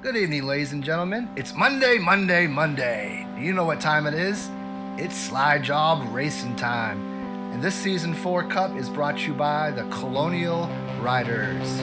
Good evening, ladies and gentlemen. It's Monday. Do you know what time it is? It's SlideJawb Racing time. And this Season 4 Cup is brought to you by the Colonial Riders.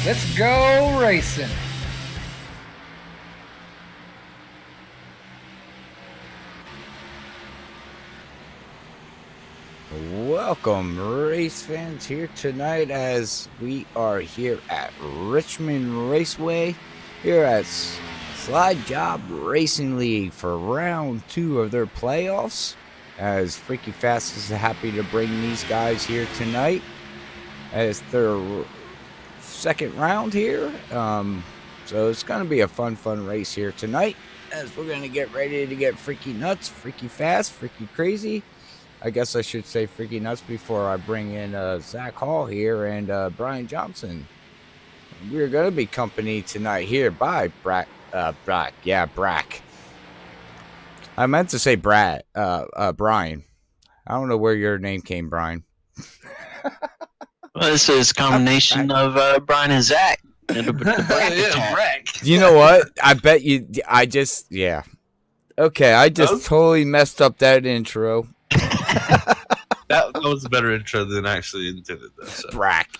Let's go racing. Welcome, race fans, here tonight as we are here at Richmond Raceway, here at SlideJawb Racing League for round 2 of their playoffs, as Freaky Fast is happy to bring these guys here tonight as their second round here. So it's going to be a fun race here tonight, as we're going to get ready to get freaky nuts, freaky fast, freaky crazy. I guess I should say freaky nuts before I bring in Zach Hall here and Brian Johnson. We're going to be accompanied tonight here by Brack. I meant to say Brian. I don't know where your name came, Brian. Well, this is a combination of Brian and Zach. You know what? I bet you. Okay, I just totally messed up that intro. That was a better intro than actually intended, though. So. Brack,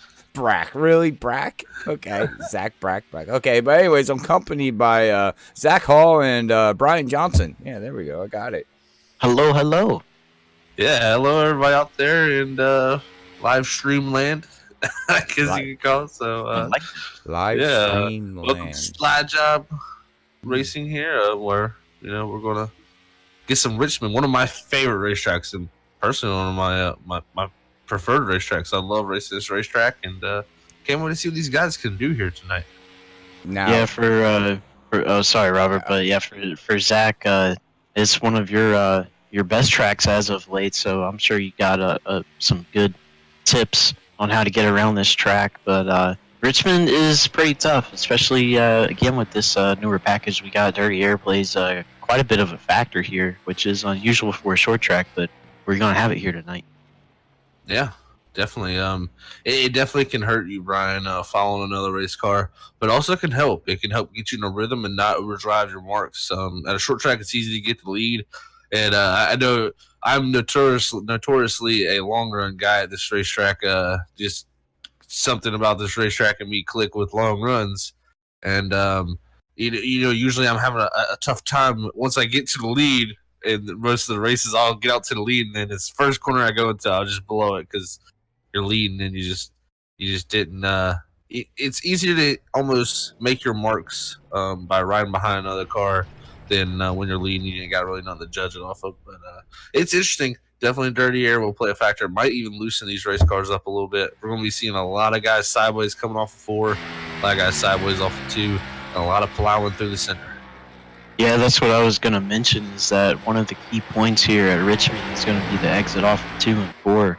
really? Brack? Okay, Zach Brack. Okay, but anyways, I'm accompanied by Zach Hall and Brian Johnson. Yeah, there we go. I got it. Hello. Yeah, hello everybody out there in live stream land, I guess you can call it. So, live stream land. Welcome to SlideJawb Racing here, where we're gonna get some Richmond, one of my favorite racetracks, and personally one of my preferred racetracks. I love racing this racetrack, and can't wait to see what these guys can do here tonight. Now, yeah, sorry, Robert, but yeah, for Zach, it's one of your best tracks as of late. So I'm sure you got some good tips on how to get around this track. But Richmond is pretty tough, especially again with this newer package we got. Dirty Air plays quite a bit of a factor here, which is unusual for a short track, but we're going to have it here tonight. Yeah, definitely. It definitely can hurt you, Brian, following another race car, but also can help. It can help get you in a rhythm and not overdrive your marks. At a short track, it's easy to get the lead, and I know I'm notoriously a long run guy at this racetrack. Just something about this racetrack and me click with long runs, and usually I'm having a tough time once I get to the lead. And most of the races, I'll get out to the lead, and then this first corner I go into, I'll just blow it because you're leading and you just didn't. It's easier to almost make your marks by riding behind another car than when you're leading. You ain't got really nothing to judge it off of. But it's interesting. Definitely, dirty air will play a factor. It might even loosen these race cars up a little bit. We're going to be seeing a lot of guys sideways coming off of 4, a lot of guys sideways off of 2, and a lot of plowing through the center. Yeah, that's what I was going to mention, is that one of the key points here at Richmond is going to be the exit off of 2 and 4.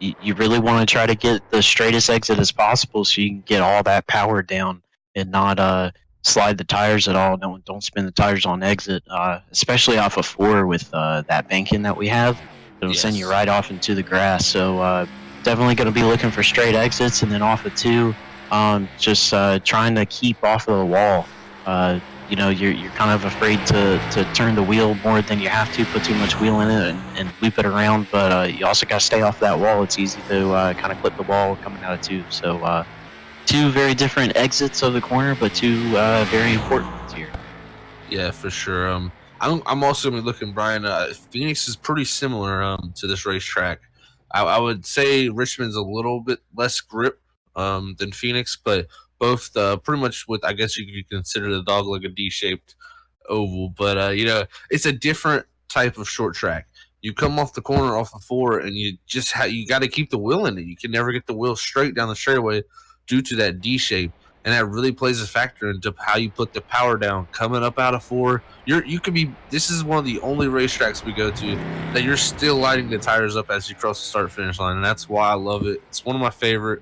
You really want to try to get the straightest exit as possible so you can get all that power down and not slide the tires at all. Don't spin the tires on exit, especially off of 4 with that banking that we have. It'll send you right off into the grass. So definitely going to be looking for straight exits, and then off of 2, just trying to keep off of the wall. You're kind of afraid to turn the wheel more than you have to, put too much wheel in it and loop it around, but you also got to stay off that wall. It's easy to kind of clip the wall coming out of 2. So 2 very different exits of the corner, but 2 very important ones here. Yeah, for sure. I'm also going to be looking, Brian. Phoenix is pretty similar to this racetrack. I would say Richmond's a little bit less grip than Phoenix, but both pretty much what I guess you could consider the dog like a D-shaped oval. But it's a different type of short track. You come off the corner off of 4, and you just you got to keep the wheel in it. You can never get the wheel straight down the straightaway due to that D shape, and that really plays a factor into how you put the power down coming up out of 4. You could be. This is one of the only racetracks we go to that you're still lighting the tires up as you cross the start finish line, and that's why I love it. It's one of my favorite.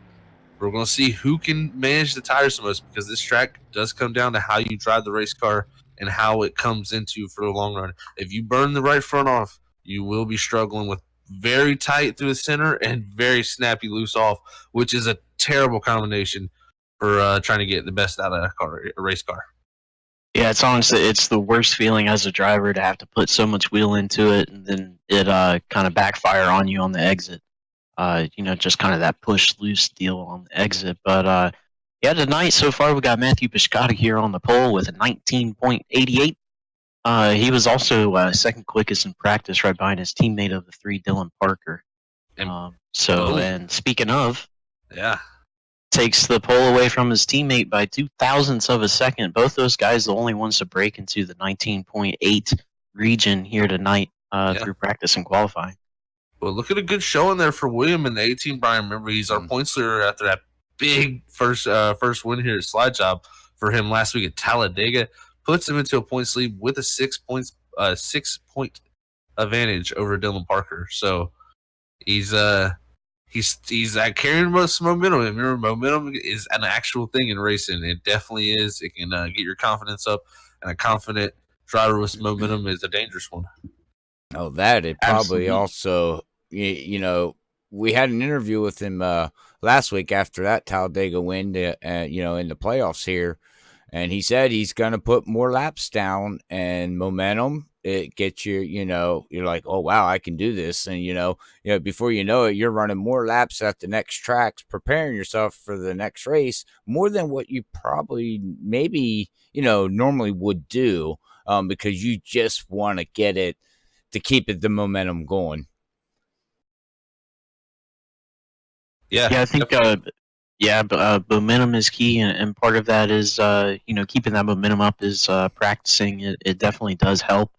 We're going to see who can manage the tires the most, because this track does come down to how you drive the race car and how it comes into for the long run. If you burn the right front off, you will be struggling with very tight through the center and very snappy loose off, which is a terrible combination for trying to get the best out of a race car. Yeah, it's honestly, it's the worst feeling as a driver to have to put so much wheel into it, and then it kind of backfire on you on the exit. Just kind of that push loose deal on the exit. But yeah, tonight so far we got Matthew Piscotty here on the pole with a 19.88. He was also second quickest in practice, right behind his teammate of the 3, Dylan Parker. And speaking of, takes the pole away from his teammate by 0.02 of a second. Both those guys the only ones to break into the 19.8 region here tonight through practice and qualifying. Well, look at a good showing there for William in the 18. Brian, remember, he's our points leader after that big first win here at SlideJawb for him last week at Talladega. Puts him into a points lead with a 6 point advantage over Dylan Parker. So he's carrying some momentum. Remember, momentum is an actual thing in racing. It definitely is. It can get your confidence up, and a confident driver with momentum is a dangerous one. Oh, that it probably also, we had an interview with him last week after that Talladega win, in the playoffs here, and he said he's going to put more laps down, and momentum, it gets you, you're like, oh, wow, I can do this. And, before you know it, you're running more laps at the next tracks, preparing yourself for the next race more than what you probably maybe, normally would do because you just want to get it to keep the momentum going. Yeah, I think momentum is key, and part of that is keeping that momentum up is practicing. It definitely does help.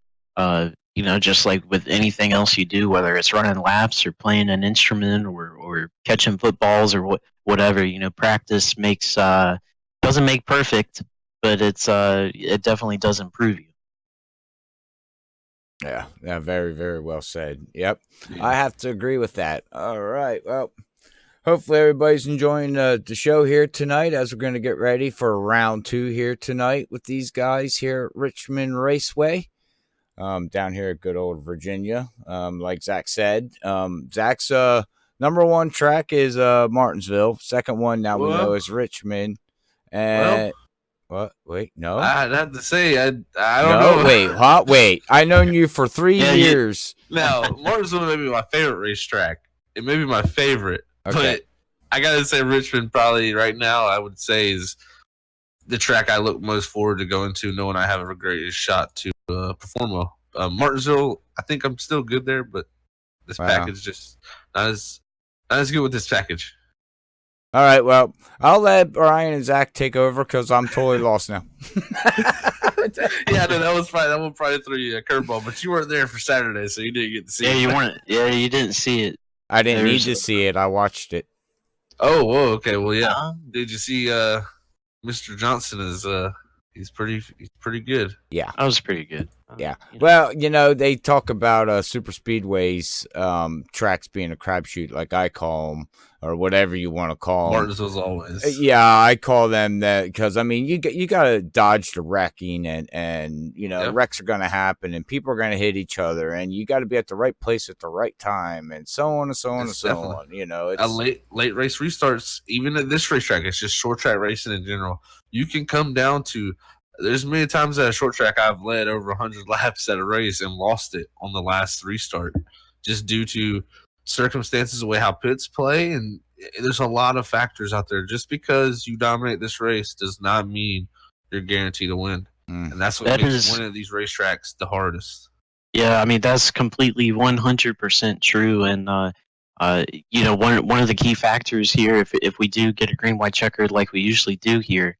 Just like with anything else you do, whether it's running laps or playing an instrument or catching footballs or whatever, practice makes doesn't make perfect, but it definitely does improve you. Yeah, very, very well said. Yep, yeah. I have to agree with that. All right, well, Hopefully everybody's enjoying the show here tonight as we're going to get ready for round 2 here tonight with these guys here at Richmond Raceway. Down here at good old Virginia. Like Zach said, Zach's number 1 track is Martinsville. Second one now we know is Richmond. And what? Wait, no. I'd have to say I don't know. Wait. I known you for 3 years. Now Martinsville may be my favorite racetrack. It may be my favorite, but I gotta say Richmond probably right now I would say is the track I look most forward to going to, knowing I have a great shot to perform well. Martinsville, I think I'm still good there, but this package just not as good with this package. All right, well, I'll let Brian and Zach take over because I'm totally lost now. Yeah, no, that one probably threw you a curveball, but you weren't there for Saturday, so you didn't get to see it. You weren't. Yeah, you didn't see it. I didn't need to see it. I watched it. Oh, whoa, okay. Well, yeah. Did you see Mr. Johnson is he's pretty good. Yeah. That was pretty good. Yeah. Well, they talk about super speedways tracks being a crapshoot, like I call them, or whatever you want to call them. Martinsville's always. Yeah, I call them that because you got to dodge the wrecking, and wrecks are going to happen, and people are going to hit each other, and you got to be at the right place at the right time, and so on and so on and so on. It's a late race restarts, even at this racetrack. It's just short track racing in general. You can come down to. There's many times at a short track I've led over 100 laps at a race and lost it on the last restart, just due to circumstances, the way how pits play, and there's a lot of factors out there. Just because you dominate this race does not mean you're guaranteed to win, and that's what makes winning these racetracks the hardest. Yeah, I mean that's completely 100% true, and one of the key factors here, if we do get a green white checkered like we usually do here,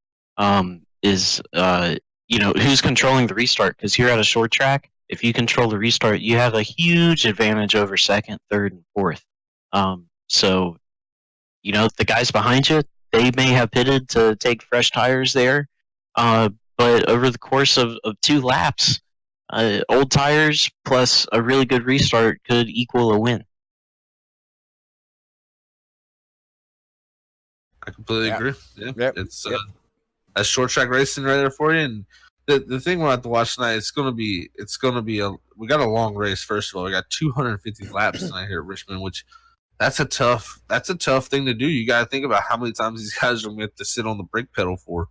is who's controlling the restart, because here at a short track, if you control the restart, you have a huge advantage over second, third, and fourth. So the guys behind you, they may have pitted to take fresh tires there, but over the course of 2 laps, old tires plus a really good restart could equal a win. I completely agree. Yeah, it's that's short track racing right there for you. And the thing we'll have to watch tonight, it's gonna be we got a long race. First of all, we got 250 laps tonight here at Richmond, which that's a tough thing to do. You got to think about how many times these guys are going to have to sit on the brake pedal for.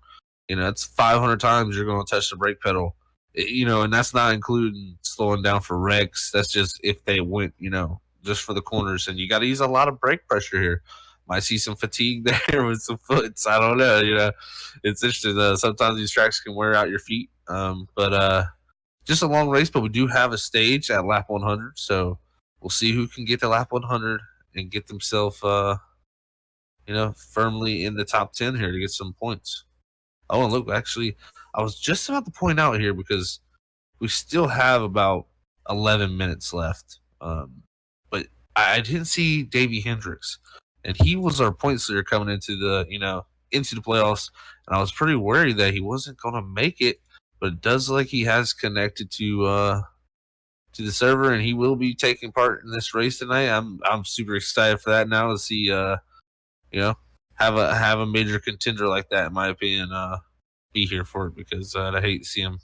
It's 500 times you're going to touch the brake pedal. And that's not including slowing down for wrecks. That's just if they went, just for the corners, and you got to use a lot of brake pressure here. Might see some fatigue there with some foots. I don't know. It's interesting. Sometimes these tracks can wear out your feet. But just a long race. But we do have a stage at lap 100, so we'll see who can get to lap 100 and get themselves, firmly in the top 10 here to get some points. Oh, and look, actually, I was just about to point out here because we still have about 11 minutes left. But I didn't see Davey Hendricks. And he was our points leader coming into the playoffs, and I was pretty worried that he wasn't going to make it. But it does look like he has connected to the server, and he will be taking part in this race tonight. I'm super excited for that now to see have a major contender like that, in my opinion, be here for it, because I hate to see him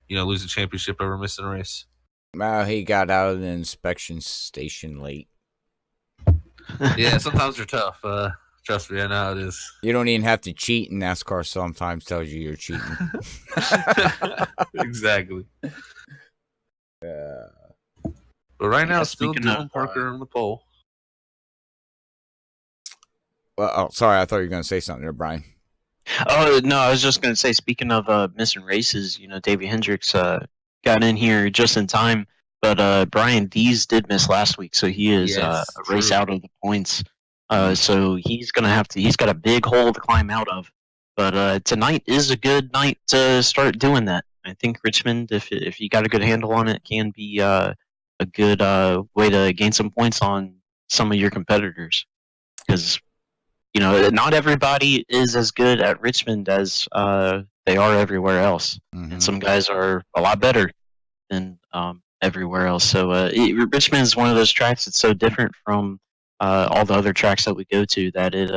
lose a championship over missing a race. Well, he got out of the inspection station late. Yeah, sometimes they're tough. Trust me, I know how it is. You don't even have to cheat, and NASCAR sometimes tells you you're cheating. Exactly. But right now, it's still Dylan Parker on the pole. Well, sorry, I thought you were going to say something there, Brian. Oh, no, I was just going to say, speaking of missing races, Davey Hendricks got in here just in time. But Brian Dees did miss last week, so he is a race out of the points. So he's got a big hole to climb out of. But tonight is a good night to start doing that. I think Richmond, if you got a good handle on it, can be a good way to gain some points on some of your competitors. Because, not everybody is as good at Richmond as they are everywhere else. Mm-hmm. And some guys are a lot better than everywhere else. So Richmond is one of those tracks that's so different from all the other tracks that we go to, that it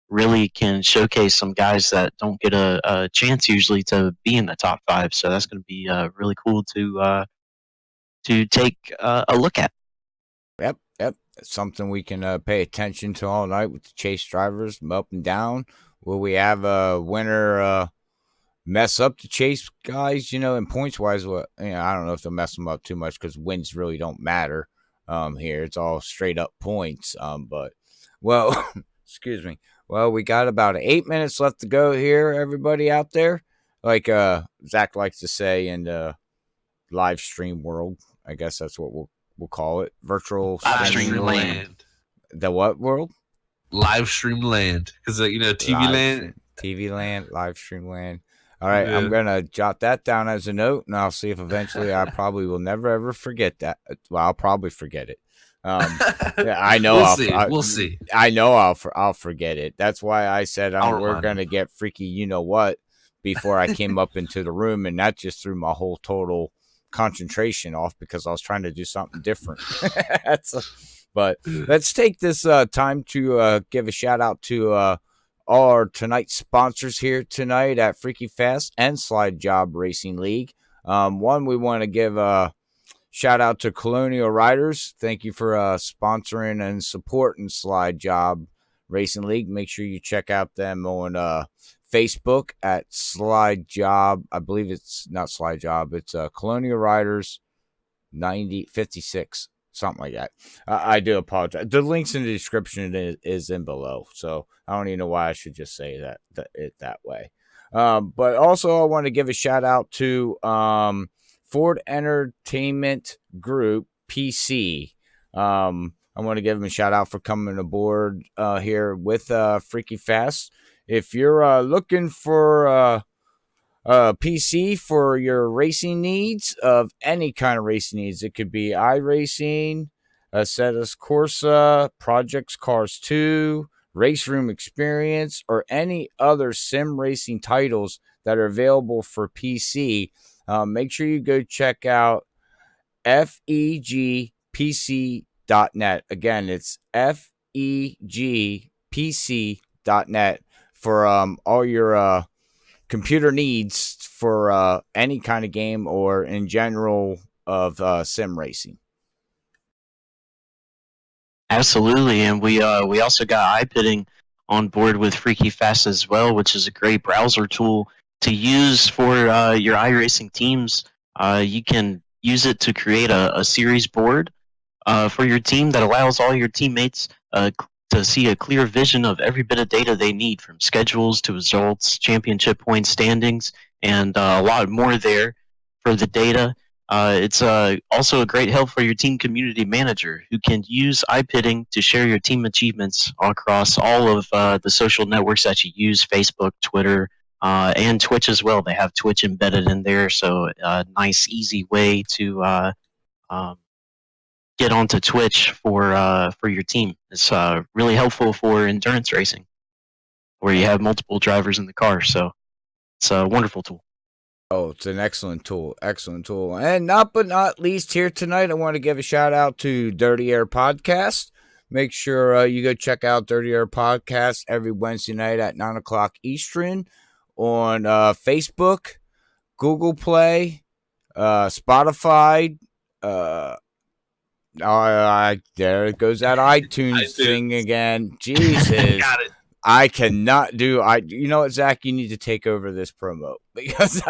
really can showcase some guys that don't get a chance usually to be in the top five. So that's going to be really cool to take a look at. Yep. It's something we can pay attention to all night with the chase drivers up and down. Will we have a winner mess up the chase guys? And points wise, I don't know if they'll mess them up too much because wins really don't matter here. It's all straight up points. But well, excuse me. Well, we got about 8 minutes left to go here, everybody out there. Like Zach likes to say in the live stream world, I guess that's what we'll call it. Virtual Live stream stream land. The what world? Live stream land. Because, TV land. TV land, live stream land. All right, Yeah. I'm going to jot that down as a note, and I'll see if eventually I probably will never, ever forget that. Well, I'll probably forget it. I know We'll see. I know I'll forget it. That's why I said we're remind going to get freaky what before I came up into the room, and that just threw my whole total concentration off because I was trying to do something different. But let's take this time to give a shout out to our tonight's sponsors here tonight at Freaky Fast and SlideJawb Racing League. One, we want to give a shout out to Colonial Riders. Thank you for sponsoring and supporting SlideJawb Racing League. Make sure you check out them on Facebook at SlideJawb. I believe it's not SlideJawb. It's Colonial Riders 9056. Something like that. I do apologize. The links in the description is in below, so I don't even know why I should just say that way. But also, I want to give a shout out to Ford Entertainment Group PC. I want to give them a shout out for coming aboard here with Freaky Fast. If you're looking for PC for your racing needs of any kind of racing needs. It could be iRacing, Acetus Corsa, Projects Cars 2, Race Room Experience, or any other sim racing titles that are available for PC. Make sure you go check out FEGPC.net. Again, it's FEGPC.net for all your computer needs for any kind of game or in general of sim racing. Absolutely, and we also got iPitting on board with Freaky Fast as well, which is a great browser tool to use for your iRacing teams. You can use it to create a series board for your team that allows all your teammates to see a clear vision of every bit of data they need, from schedules to results, championship points, standings, and a lot more there for the data. It's also a great help for your team community manager, who can use iPitting to share your team achievements across all of the social networks that you use: Facebook, Twitter, and Twitch as well. They have Twitch embedded in there, so a nice, easy way to get onto Twitch for your team. It's really helpful for endurance racing, where you have multiple drivers in the car. So it's a wonderful tool. Oh, it's an excellent tool. And not least here tonight, I want to give a shout out to Dirty Air Podcast. Make sure you go check out Dirty Air Podcast every Wednesday night at 9 o'clock Eastern on Facebook, Google Play, Spotify. There it goes, that iTunes thing again. Jesus. Got it. I cannot do. You know what, Zach? You need to take over this promo because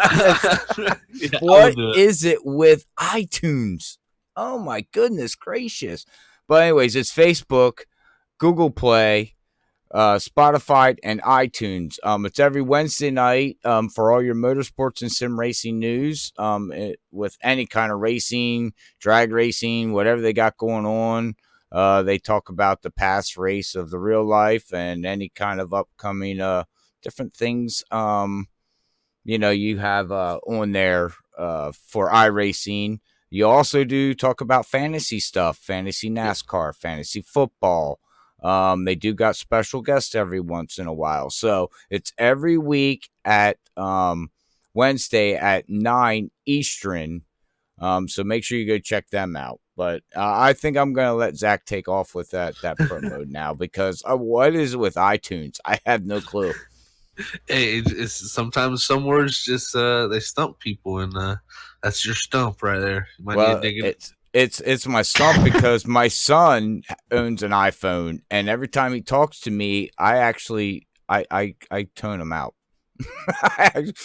what is it with iTunes? Oh my goodness gracious! But anyways, it's Facebook, Google Play, Spotify, and iTunes. It's every Wednesday night for all your motorsports and sim racing news. With any kind of racing, drag racing, whatever they got going on. They talk about the past race of the real life and any kind of upcoming different things. You have on there for iRacing. You also do talk about fantasy stuff, fantasy NASCAR, fantasy football. They do got special guests every once in a while. So it's every week at Wednesday at 9 Eastern. So make sure you go check them out. But I think I'm going to let Zach take off with that pro mode now because what is it with iTunes? I have no clue. Hey, it's sometimes some words just they stump people, and that's your stump right there. You might need to dig it. It's my stump because my son owns an iPhone, and every time he talks to me, I tone him out.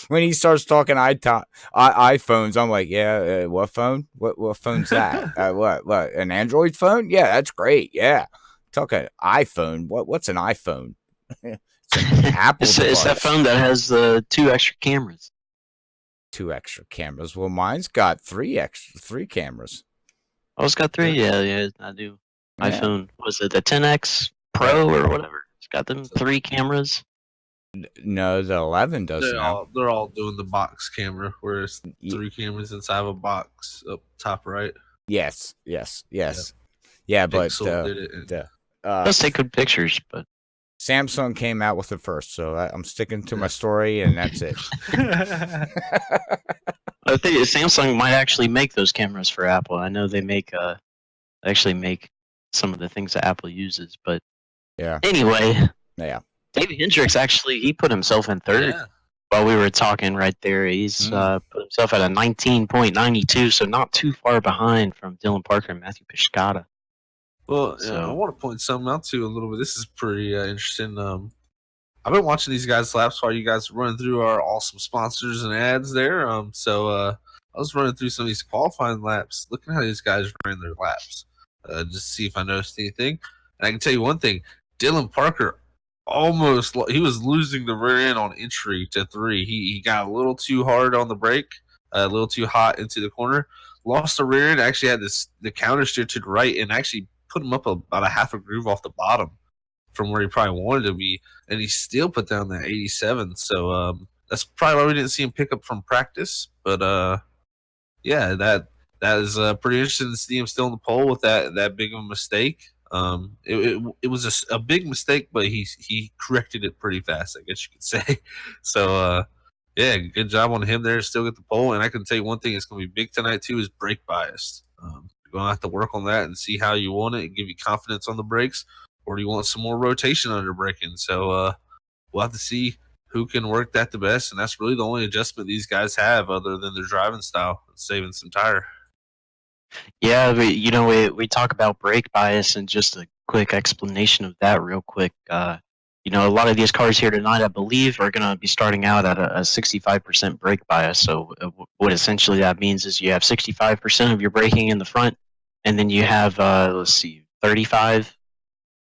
When he starts talking iPhones, I'm like, yeah, what phone? What phone's that? What? An Android phone? Yeah, that's great. Yeah, talking iPhone. What's an iPhone? It's an Apple device. It's that phone that has the 2 extra cameras. 2 extra cameras. Well, mine's got 3 cameras. Oh, it's got 3. Yeah, I do. Yeah. iPhone, was it the 10X Pro or whatever? It's got them 3 cameras. No, the 11 does now. They're all doing the box camera, where it's 3 cameras inside of a box up top right. Yes. Yeah, but let's take good pictures, but Samsung came out with it first, so I'm sticking to my story, and that's it. I think Samsung might actually make those cameras for Apple. I know they make some of the things that Apple uses, but yeah. Anyway, yeah. David Hendricks actually he put himself in 3rd while we were talking right there. He's put himself at a 19.92, so not too far behind from Dylan Parker and Matthew Piscata. Well, I want to point something out too a little bit. This is pretty interesting. I've been watching these guys' laps while you guys are running through our awesome sponsors and ads there. So I was running through some of these qualifying laps, looking at how these guys ran their laps, just to see if I noticed anything. And I can tell you one thing: Dylan Parker he was losing the rear end on entry to 3. He got a little too hard on the brake, a little too hot into the corner, lost the rear end. Actually had the counter steer to the right, and actually put him up about a half a groove off the bottom from where he probably wanted to be, and he still put down that 87. So that's probably why we didn't see him pick up from practice. But yeah, that is pretty interesting to see him still on the pole with that big of a mistake. It was a big mistake, but he corrected it pretty fast, I guess you could say. So yeah, good job on him there. Still get the pole, and I can tell you one thing: it's going to be big tonight too. Is brake bias. You're going to have to work on that and see how you want it, and give you confidence on the brakes, or do you want some more rotation under braking? So we'll have to see who can work that the best, and that's really the only adjustment these guys have, other than their driving style, saving some tire. Yeah, we talk about brake bias, and just a quick explanation of that real quick. A lot of these cars here tonight, I believe, are going to be starting out at a 65% brake bias. So what essentially that means is you have 65% of your braking in the front, and then you have, 35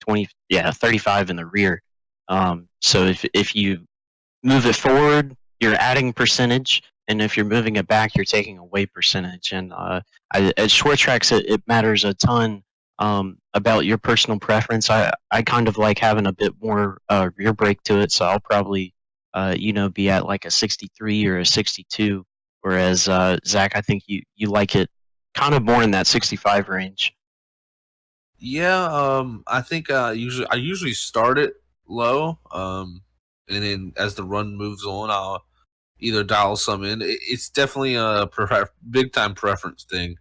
in the rear. So if you move it forward, you're adding percentage, and if you're moving it back, you're taking away percentage. And at short tracks, it matters a ton about your personal preference. I kind of like having a bit more rear brake to it, so I'll probably be at like a 63 or a 62. Whereas Zach, I think you like it kind of more in that 65 range. Yeah, I think I usually start it low, and then as the run moves on, I'll either dial some in. It's definitely a big time preference thing.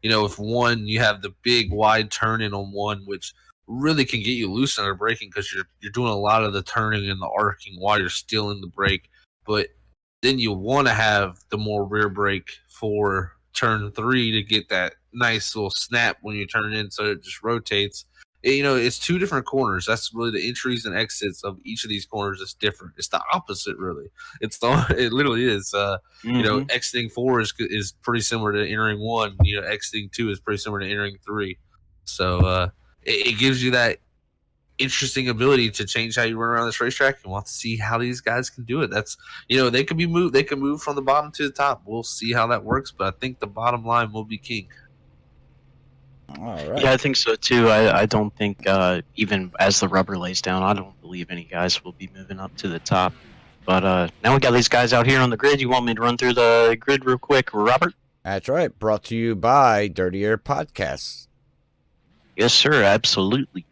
If one, you have the big wide turn in on one, which really can get you loose under braking because you're doing a lot of the turning and the arcing while you're still in the brake. But then you want to have the more rear brake for turn 3 to get that nice little snap when you turn in, so it just rotates. It's 2 different corners. That's really the entries and exits of each of these corners is different. It's the opposite, really. It literally is. Exiting 4 is pretty similar to entering 1. Exiting 2 is pretty similar to entering 3. So it gives you that interesting ability to change how you run around this racetrack, and we'll have to see how these guys can do it. That's they can be moved. They can move from the bottom to the top. We'll see how that works, but I think the bottom line will be king. All right. Yeah, I think so too. I don't think even as the rubber lays down, I don't believe any guys will be moving up to the top. But now we got these guys out here on the grid. You want me to run through the grid real quick, Robert? That's right. Brought to you by Dirty Air Podcasts. Yes, sir. Absolutely.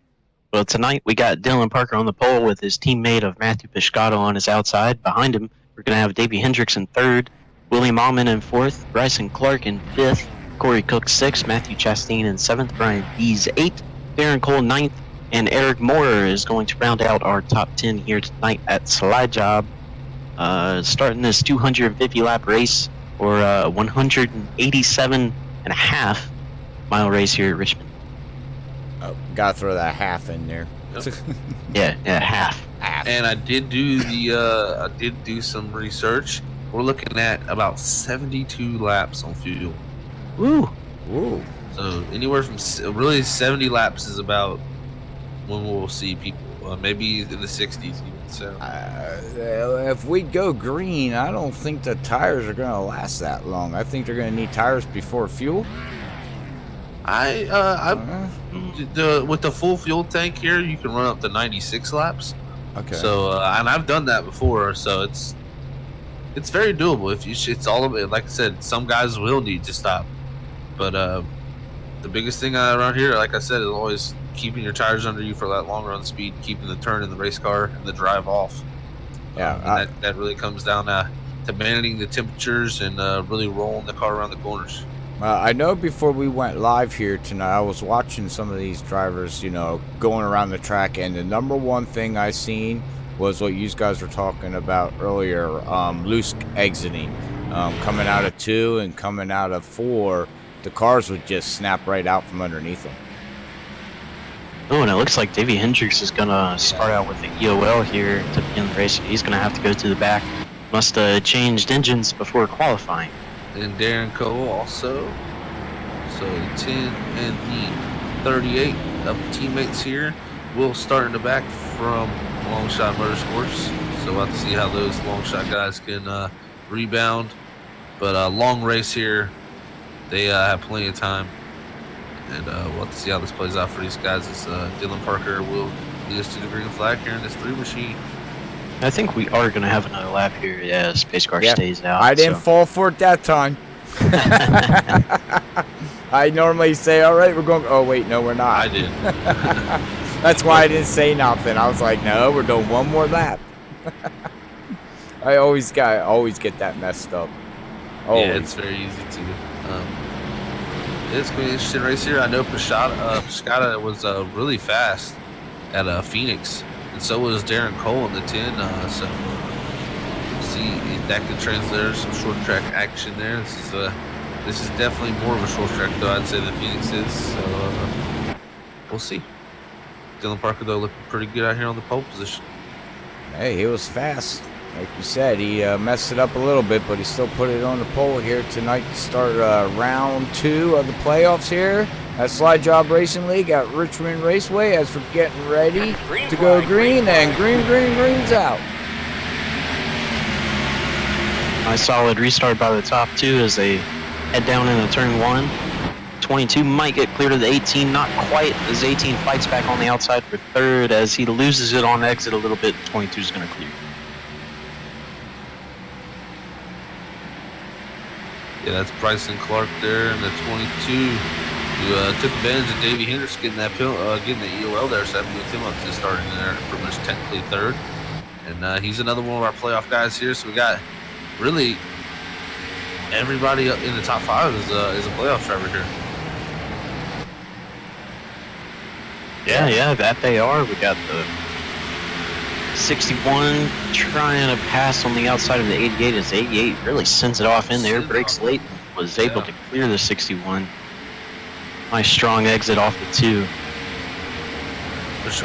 Well, tonight we got Dylan Parker on the pole with his teammate of Matthew Piscata on his outside. Behind him, we're going to have Davey Hendricks in 3rd William Alman in 4th, Bryson Clark in 5th, Corey Cook 6th, Matthew Chastain in 7th, Brian Dees 8th, Darren Cole 9th, and Eric Moore is going to round out our top 10 here tonight at SlideJawb. Starting this 250 lap race or 187.5 mile race here at Richmond. Oh, gotta throw that half in there. Yeah, half. And I did do some research. We're looking at about 72 laps on fuel. Woo! Ooh. So anywhere from really 70 laps is about when we'll see people. Maybe in the 60s even. So If we go green, I don't think the tires are gonna last that long. I think they're gonna need tires before fuel. With the full fuel tank here, you can run up to 96 laps. Okay. So and I've done that before, so it's very doable. If you, it's all of it. Like I said, some guys will need to stop, but the biggest thing around here, like I said, is always keeping your tires under you for that long run speed, keeping the turn in the race car and the drive off. Yeah, that really comes down to managing the temperatures and really rolling the car around the corners. I know before we went live here tonight, I was watching some of these drivers, going around the track, and the number one thing I seen was what you guys were talking about earlier, loose exiting. Coming out of 2 and coming out of 4, the cars would just snap right out from underneath them. Oh, and it looks like Davey Hendricks is going to start out with the EOL here to begin the race. He's going to have to go to the back. Must have changed engines before qualifying. And Darren Cole also. So the 10 and the 38 of teammates here will start in the back from Long Shot Motorsports. So we'll have to see how those long shot guys can rebound. But long race here. They have plenty of time. And we'll have to see how this plays out for these guys as Dylan Parker will lead us to the green flag here in this 3 machine. I think we are going to have another lap here as Pace Car stays out. I didn't fall for it that time. I normally say, all right, we're going. Oh, wait, no, we're not. I did. That's why I didn't say nothing. I was like, no, we're doing one more lap. I always get that messed up. Always. Yeah, it's very easy to. It's going to be an interesting race here. I know Piscata was really fast at Phoenix. And so was Darren Cole in the 10. So we'll see if that can translate some short track action there. This is definitely more of a short track, though, I'd say, than Phoenix is. So we'll see. Dylan Parker, though, looking pretty good out here on the pole position. Hey, he was fast. Like you said, he messed it up a little bit, but he still put it on the pole here tonight to start round 2 of the playoffs here at SlideJawb Racing League at Richmond Raceway as we're getting ready to go green, and green's out. Nice solid restart by the top 2 as they head down into turn 1. 22 might get clear to the 18, not quite, as 18 fights back on the outside for 3rd as he loses it on exit a little bit. 22 is going to clear. Yeah, that's Bryson Clark there in the 22. Who took advantage of Davey Hendricks getting the EOL there, so that moved him up to starting there, pretty much technically 3rd. And he's another one of our playoff guys here. So we got really everybody up in the top 5 is a playoff driver here. Yeah, that they are. We got the 61 trying to pass on the outside of the 88 as 88 really sends it off in there, breaks late, was able to clear the 61. Nice strong exit off the 2.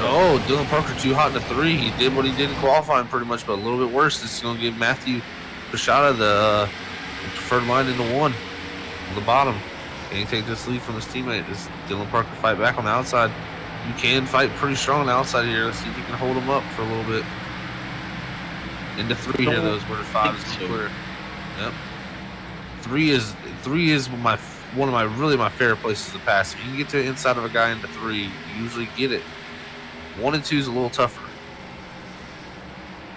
Oh, Dylan Parker too hot in the 3. He did what he did in qualifying pretty much, but a little bit worse. This is going to give Matthew Piscata the preferred line in the 1 on the bottom. Can he take this lead from his teammate? Does Dylan Parker fight back on the outside? You can fight pretty strong on the outside here. Let's see if you can hold him up for a little bit. Into 3 here, those where the 5 is clear. Yep. 3 is one of my favorite places to pass. If you can get to the inside of a guy into 3, you usually get it. 1 and 2 is a little tougher.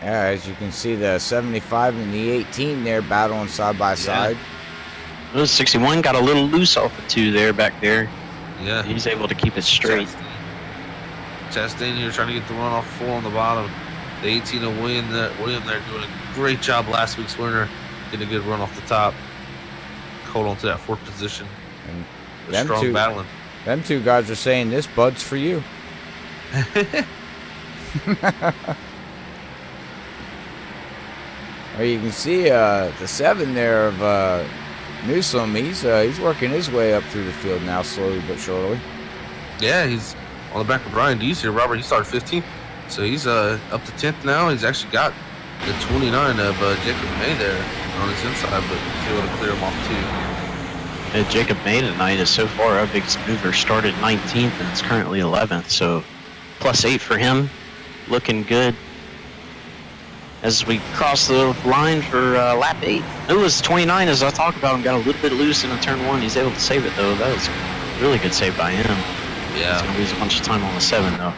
Yeah, as you can see, the 75 and the 18 there battling side by side. The 61 got a little loose off the 2 there, back there. Yeah. He's able to keep it straight. Chastain here trying to get the run off 4 on the bottom. The 18 of William there doing a great job last week's winner. Get a good run off the top. Hold on to that 4th position. And They're strong battling. Them 2 guys are saying this Bud's for you. Well, you can see the 7 there of Newsom. He's working his way up through the field now, slowly but surely. Yeah, he's on the back of Brian Dees here. Robert, he started 15th, so he's up to 10th now. He's actually got the 29 of Jacob May there on his inside, but he's able to clear him off too. And Jacob May tonight is so far our biggest mover. Started 19th and it's currently 11th, so +8 for him. Looking good. As we cross the line for lap 8. It was 29, as I talked about him, got a little bit loose in a turn 1. He's able to save it, though. That was a really good save by him. Yeah. He's going to lose a bunch of time on the 7, though.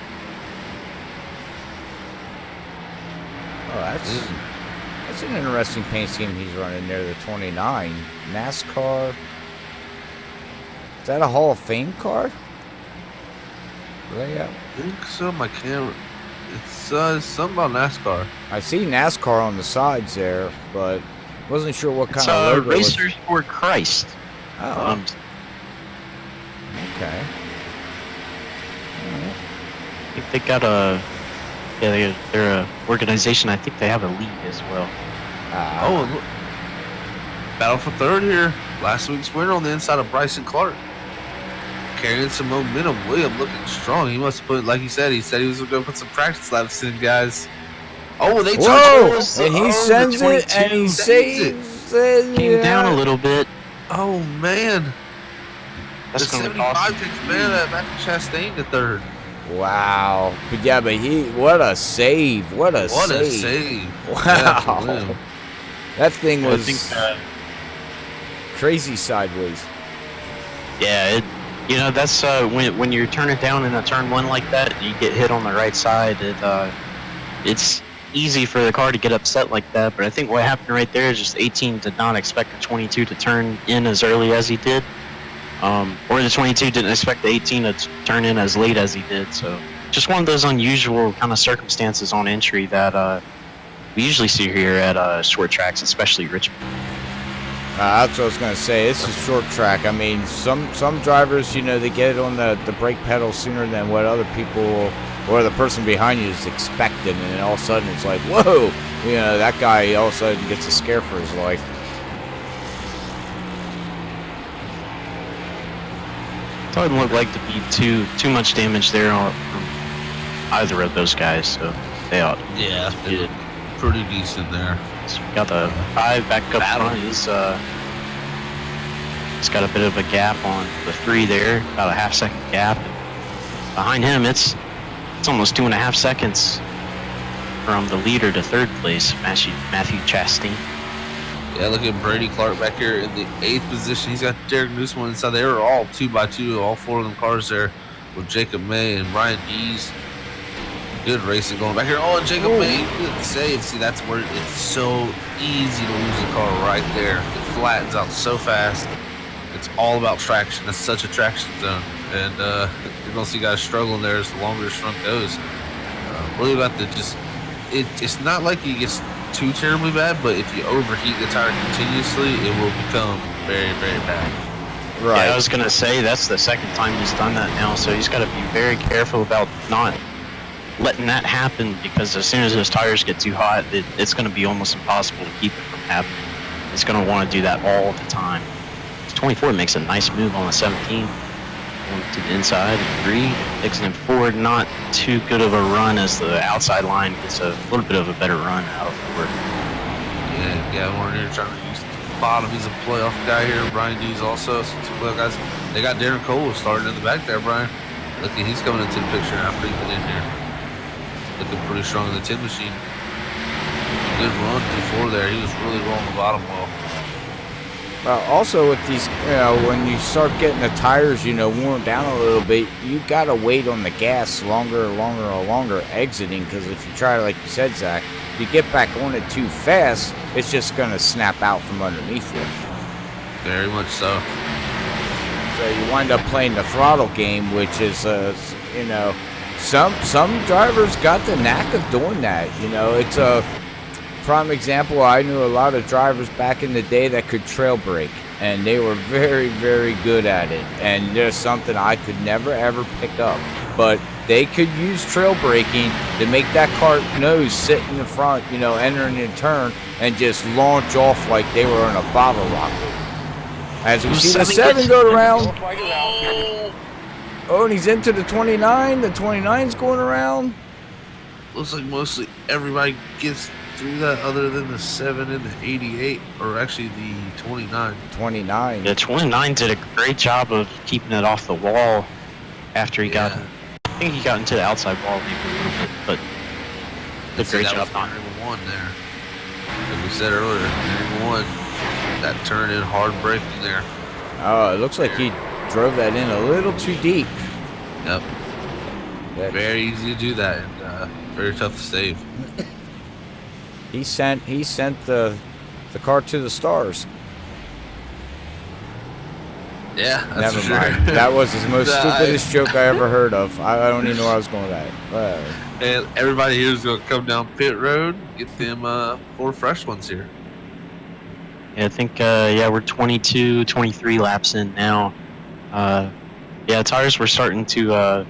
Oh, that's an interesting paint scheme he's running there, the 29. NASCAR. Is that a Hall of Fame car? Layout? I think so. My camera. It says something about NASCAR. I see NASCAR on the sides there, but wasn't sure what It's kind of logo. Racers for Christ. Oh. Okay. I think they got a... Yeah, they're a organization. I think they have a league as well. Oh, look. Battle for 3rd here. Last week's winner on the inside of Bryson Clark. Carrying some momentum. William looking strong. He must have put, like he said he was going to put some practice laps in, guys. Oh, they touched it. And he sends it, and he saves it. Came down a little bit. Oh, man. That's the going to 75 cost takes Matthew Chastain to 3rd. Wow. But yeah, what a save. What a save. Wow. Yeah, that thing was think, crazy sideways. Yeah, that's when you're turning down in a turn 1 like that, you get hit on the right side. It's easy for the car to get upset like that. But I think what happened right there is just 18 did not expect the 22 to turn in as early as he did, or the 22 didn't expect the 18 to turn in as late as he did. So just one of those unusual kind of circumstances on entry that we usually see here at short tracks, especially Richmond. That's what I was going to say. This is short track. I mean, some drivers, they get it on the brake pedal sooner than what other people or the person behind you is expecting. And then all of a sudden it's like, whoa, that guy all of a sudden gets a scare for his life. It doesn't look like to be too much damage there from either of those guys. So they ought to they look pretty decent there. So we got the 5 back up front. He's got a bit of a gap on the 3 there, about a half-second gap. Behind him, it's almost 2.5 seconds from the leader to 3rd place, Matthew Chastain. Yeah, look at Brady Clark back here in the 8th position. He's got Derek Newsom on the inside. They were all 2x2, all 4 of them cars there with Jacob May and Brian Dees. Good racing going back here. Oh, and Jacob May, good save. See, that's where it's so easy to lose the car right there. It flattens out so fast. It's all about traction. It's such a traction zone. And you're going to see guys struggling there as the longer this run goes. Really about the it's not like it gets too terribly bad, but if you overheat the tire continuously, it will become very, very bad. Right. Yeah, I was going to say, that's the second time he's done that now, so he's got to be very careful about not letting that happen, because as soon as those tires get too hot, it's going to be almost impossible to keep it from happening. It's going to want to do that all the time. 24 makes a nice move on the 17. To the inside, 3, exiting forward, not too good of a run as the outside line gets a little bit of a better run out of forward. Yeah, we're here trying to use the bottom. He's a playoff guy here. Brian Dees also, some 2 playoff guys. They got Darren Cole starting in the back there, Brian. Look, he's coming into the picture now, creeping in here. Looking pretty strong in the 10 machine. Good run through 4 there. He was really rolling the bottom well. Well, also with these, when you start getting the tires, worn down a little bit, you got to wait on the gas longer exiting, because if you try, like you said, Zach, you get back on it too fast, it's just going to snap out from underneath you. Very much so. So you wind up playing the throttle game, which is, some drivers got the knack of doing that. prime example, I knew a lot of drivers back in the day that could trail brake, and they were very, very good at it. And there's something I could never, ever pick up. But they could use trail braking to make that car nose sit in the front, you know, entering a turn, and just launch off like they were in a bottle rocket. As we see the 7 go around. Oh, and he's into the 29. The 29's going around. Looks like mostly everybody gets through that other than the 7 and the 88, or actually the 29. 29. Yeah, 29 did a great job of keeping it off the wall after he got. I think he got into the outside wall maybe a little bit, but did a great job on it. One there. Like we said earlier, one that turn in hard braking there. Oh, it looks like he drove that in a little too deep. Yep. Very easy to do that, and very tough to save. He sent the car to the stars. Yeah, that's Never for mind. sure. That was the most stupidest joke I ever heard of. I don't even know where I was going with that. Whatever. And everybody here is going to come down pit road, get them 4 fresh ones here. Yeah, I think we're 22, 23 laps in now. Tires were starting to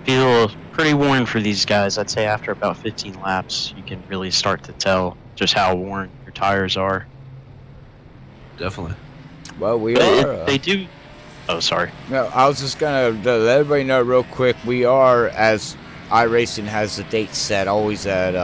feel pretty worn for these guys. I'd say after about 15 laps, you can really start to tell just how worn your tires are. Definitely. Well, They do. Oh, sorry. No, I was just gonna let everybody know real quick. We are, as iRacing has the date set, always at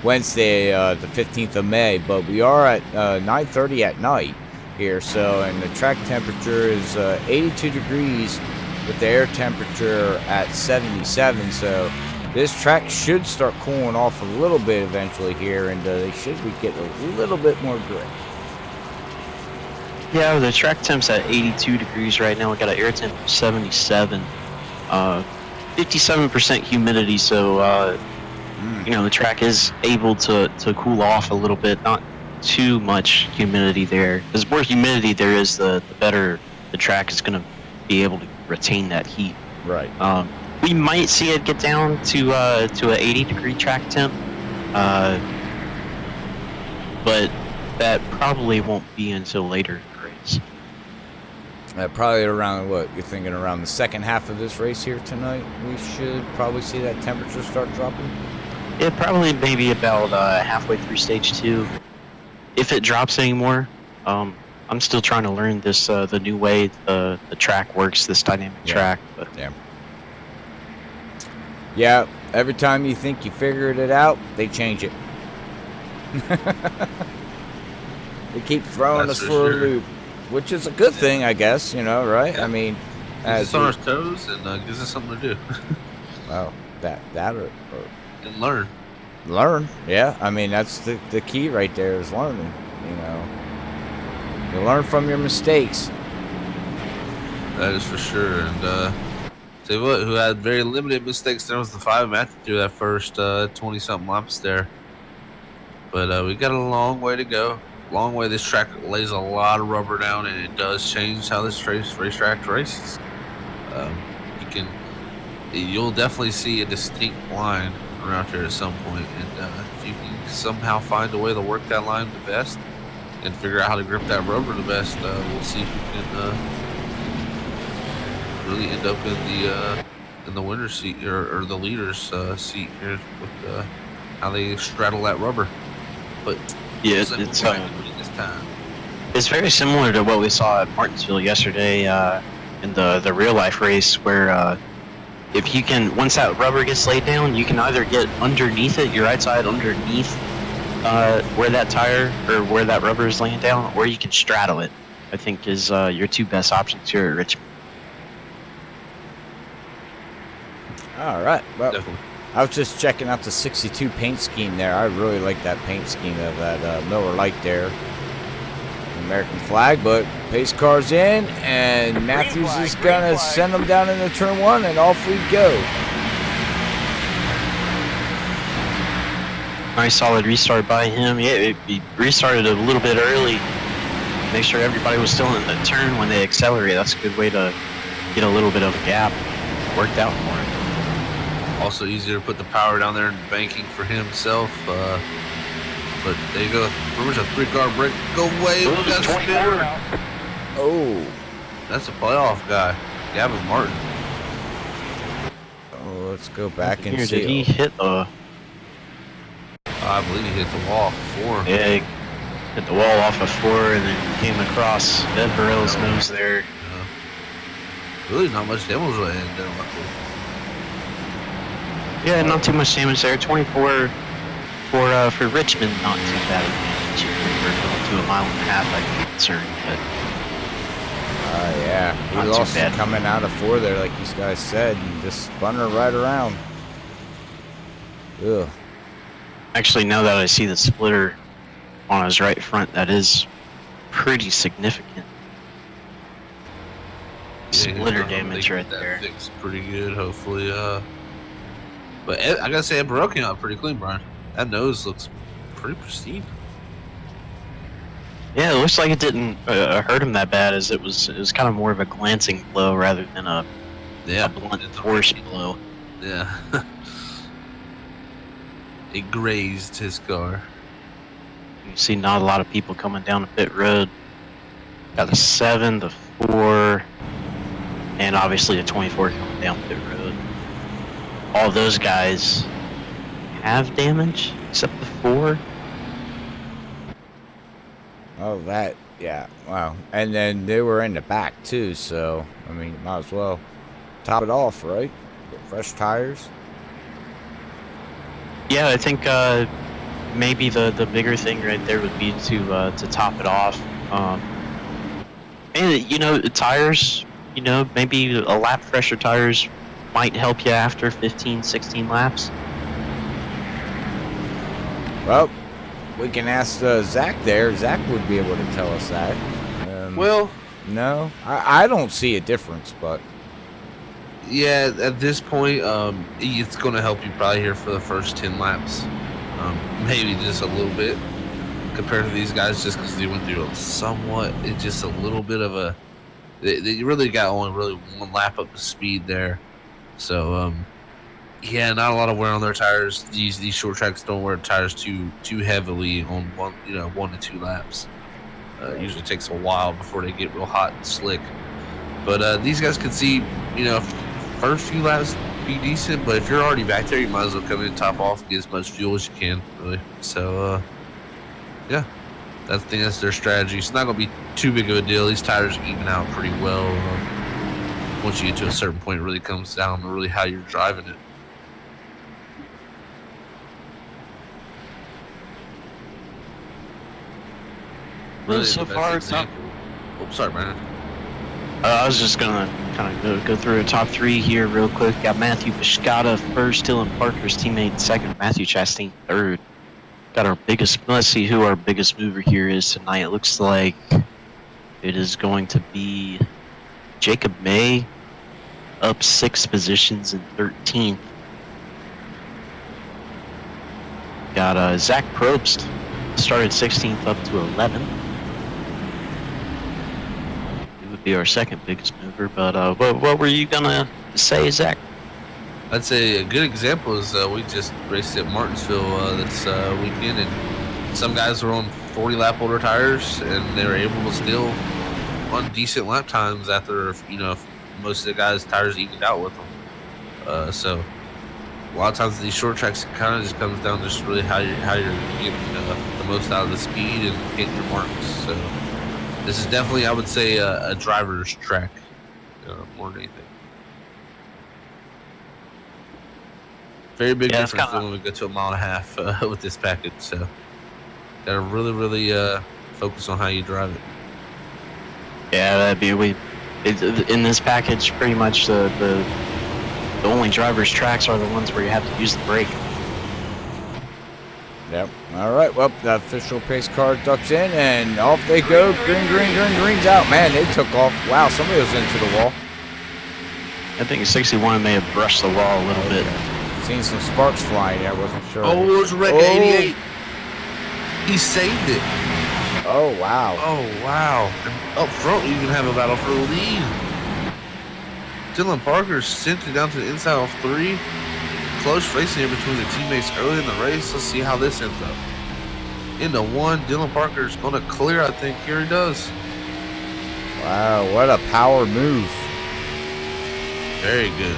Wednesday, the 15th of May. But we are at 9:30 at night here. So, and the track temperature is 82 degrees with the air temperature at 77. So, this track should start cooling off a little bit eventually here, and they should be getting a little bit more grip. Yeah, the track temp's at 82 degrees right now. We got an air temp of 77. 57% humidity, so the track is able to cool off a little bit. Not too much humidity there. As more humidity there is, the better the track is going to be able to retain that heat. Right. We might see it get down to an 80-degree track temp, but that probably won't be until later in the race. Probably around, what, you're thinking around the second half of this race here tonight, we should probably see that temperature start dropping? Yeah, probably maybe about halfway through stage 2. If it drops anymore, I'm still trying to learn this the new way the track works, this dynamic track. But yeah, every time you think you figured it out, they change it. They keep throwing us for a loop, which is a good thing, I guess, right? Yeah. I mean, as on our toes and gives us something to do. Well, that or and learn. Learn, yeah. I mean, that's the key right there is learning. You learn from your mistakes. That is for sure. And tell you what, who had very limited mistakes there was the 5 Matthew that first 20-something laps there. But we got a long way to go. Long way. This track lays a lot of rubber down, and it does change how this racetrack races. You'll definitely see a distinct line around here at some point, and if you can somehow find a way to work that line the best and figure out how to grip that rubber the best, we'll see who can really end up in the winner's seat or the leader's seat here with how they straddle that rubber. But yeah, it's very similar to what we saw at Martinsville yesterday in the real life race, where if you can, once that rubber gets laid down, you can either get underneath it, your right side underneath where that tire or where that rubber is laying down, or you can straddle it. I think is your 2 best options here at Richmond. All right, well. Definitely. I was just checking out the 62 paint scheme there. I really like that paint scheme of that Miller Lite there. American flag, but pace car's in, and Matthews is going to send them down into turn 1, and off we go. Nice solid restart by him. Yeah, he restarted a little bit early. Make sure everybody was still in the turn when they accelerate. That's a good way to get a little bit of a gap. Worked out for him. Also easier to put the power down there and banking for himself. But there you go. Remember, a 3-car break. Go away. We got a spinner. Oh. That's a playoff guy. Gavin Martin. Oh, let's go back and Here, see. did he hit the? I believe he hit the wall for 4. Yeah, he hit the wall off of 4 and then came across Ed Burrell's nose there. Really not much damage really done. Yeah, not too much damage there. 24 for Richmond, not too bad of damage. We're going to a mile and a half, I'd be concerned, but Yeah, he Not too lost bad. coming out of 4 there, like these guys said, and just spun her right around. Ugh. actually, now that I see the splitter on his right front, that is pretty significant. Splitter damage right there. Fixed pretty good, hopefully. But I gotta say, Ed Burrell came out pretty clean, Brian. That nose looks pretty pristine. Yeah, it looks like it didn't hurt him that bad, as it was kind of more of a glancing blow rather than a blunt force blow. Yeah. It grazed his car. You see not a lot of people coming down the pit road. Got the 7, the 4, and obviously the 24 coming down pit road. All those guys have damage, except the 4. Oh, that, yeah, wow. And then they were in the back, too, so, I mean, might as well top it off, right? Get fresh tires. Yeah, I think maybe the bigger thing right there would be to top it off. And the tires, maybe a lap fresher tires might help you after 15, 16 laps. Well, we can ask Zach there. Zach would be able to tell us that. Well, no, I don't see a difference, but yeah, at this point, it's going to help you probably here for the first 10 laps. Maybe just a little bit compared to these guys, just because they went through it's just a little bit of a, they really got only really 1 lap up to speed there. So, yeah, not a lot of wear on their tires. These short tracks don't wear tires too heavily on 1 to 2 laps. Usually takes a while before they get real hot and slick. But these guys can see, first few laps be decent. But if you're already back there, you might as well come in, top off, get as much fuel as you can, really. So, yeah, that's their strategy. It's not going to be too big of a deal. These tires even out pretty well. Once you get to a certain point, it really comes down to really how you're driving it. Really, So the far, best example. Oh, sorry, Brandon. I was just gonna kind of go through a top 3 here real quick. Got Matthew Piscata first, Dylan Parker's teammate second, Matthew Chastain third. Got our biggest. Let's see who our biggest mover here is tonight. It looks like it is going to be Jacob May, up 6 positions in 13th. Got Zach Probst, started 16th up to 11th. He would be our second biggest mover, but what were you gonna say, Zach? I'd say a good example is we just raced at Martinsville this weekend, and some guys were on 40 lap older tires, and they were able to still run decent lap times after most of the guys' tires evened out with them. So a lot of times these short tracks, it kind of just comes down to just really how you're getting the most out of the speed and hitting your marks. So this is definitely, I would say, a driver's track more than anything. Very big difference than when we go to a mile and a half with this package. So got to really, really focus on how you drive it. Yeah, that'd be in this package. Pretty much the only driver's tracks are the ones where you have to use the brake. Yep. All right. Well, the official pace car ducks in, and off they go. Green's out. Man, they took off. Wow, somebody was into the wall. I think 61 may have brushed the wall a little bit. Seen some sparks flying. I wasn't sure. Oh, it was wreck 88. He saved it. Oh, wow. Oh, wow. And up front, you can have a battle for the lead. Dylan Parker sent it down to the inside of 3. Close racing here between the teammates early in the race. Let's see how this ends up. into one. Dylan Parker's going to clear, I think. Here he does. Wow, what a power move. Very good.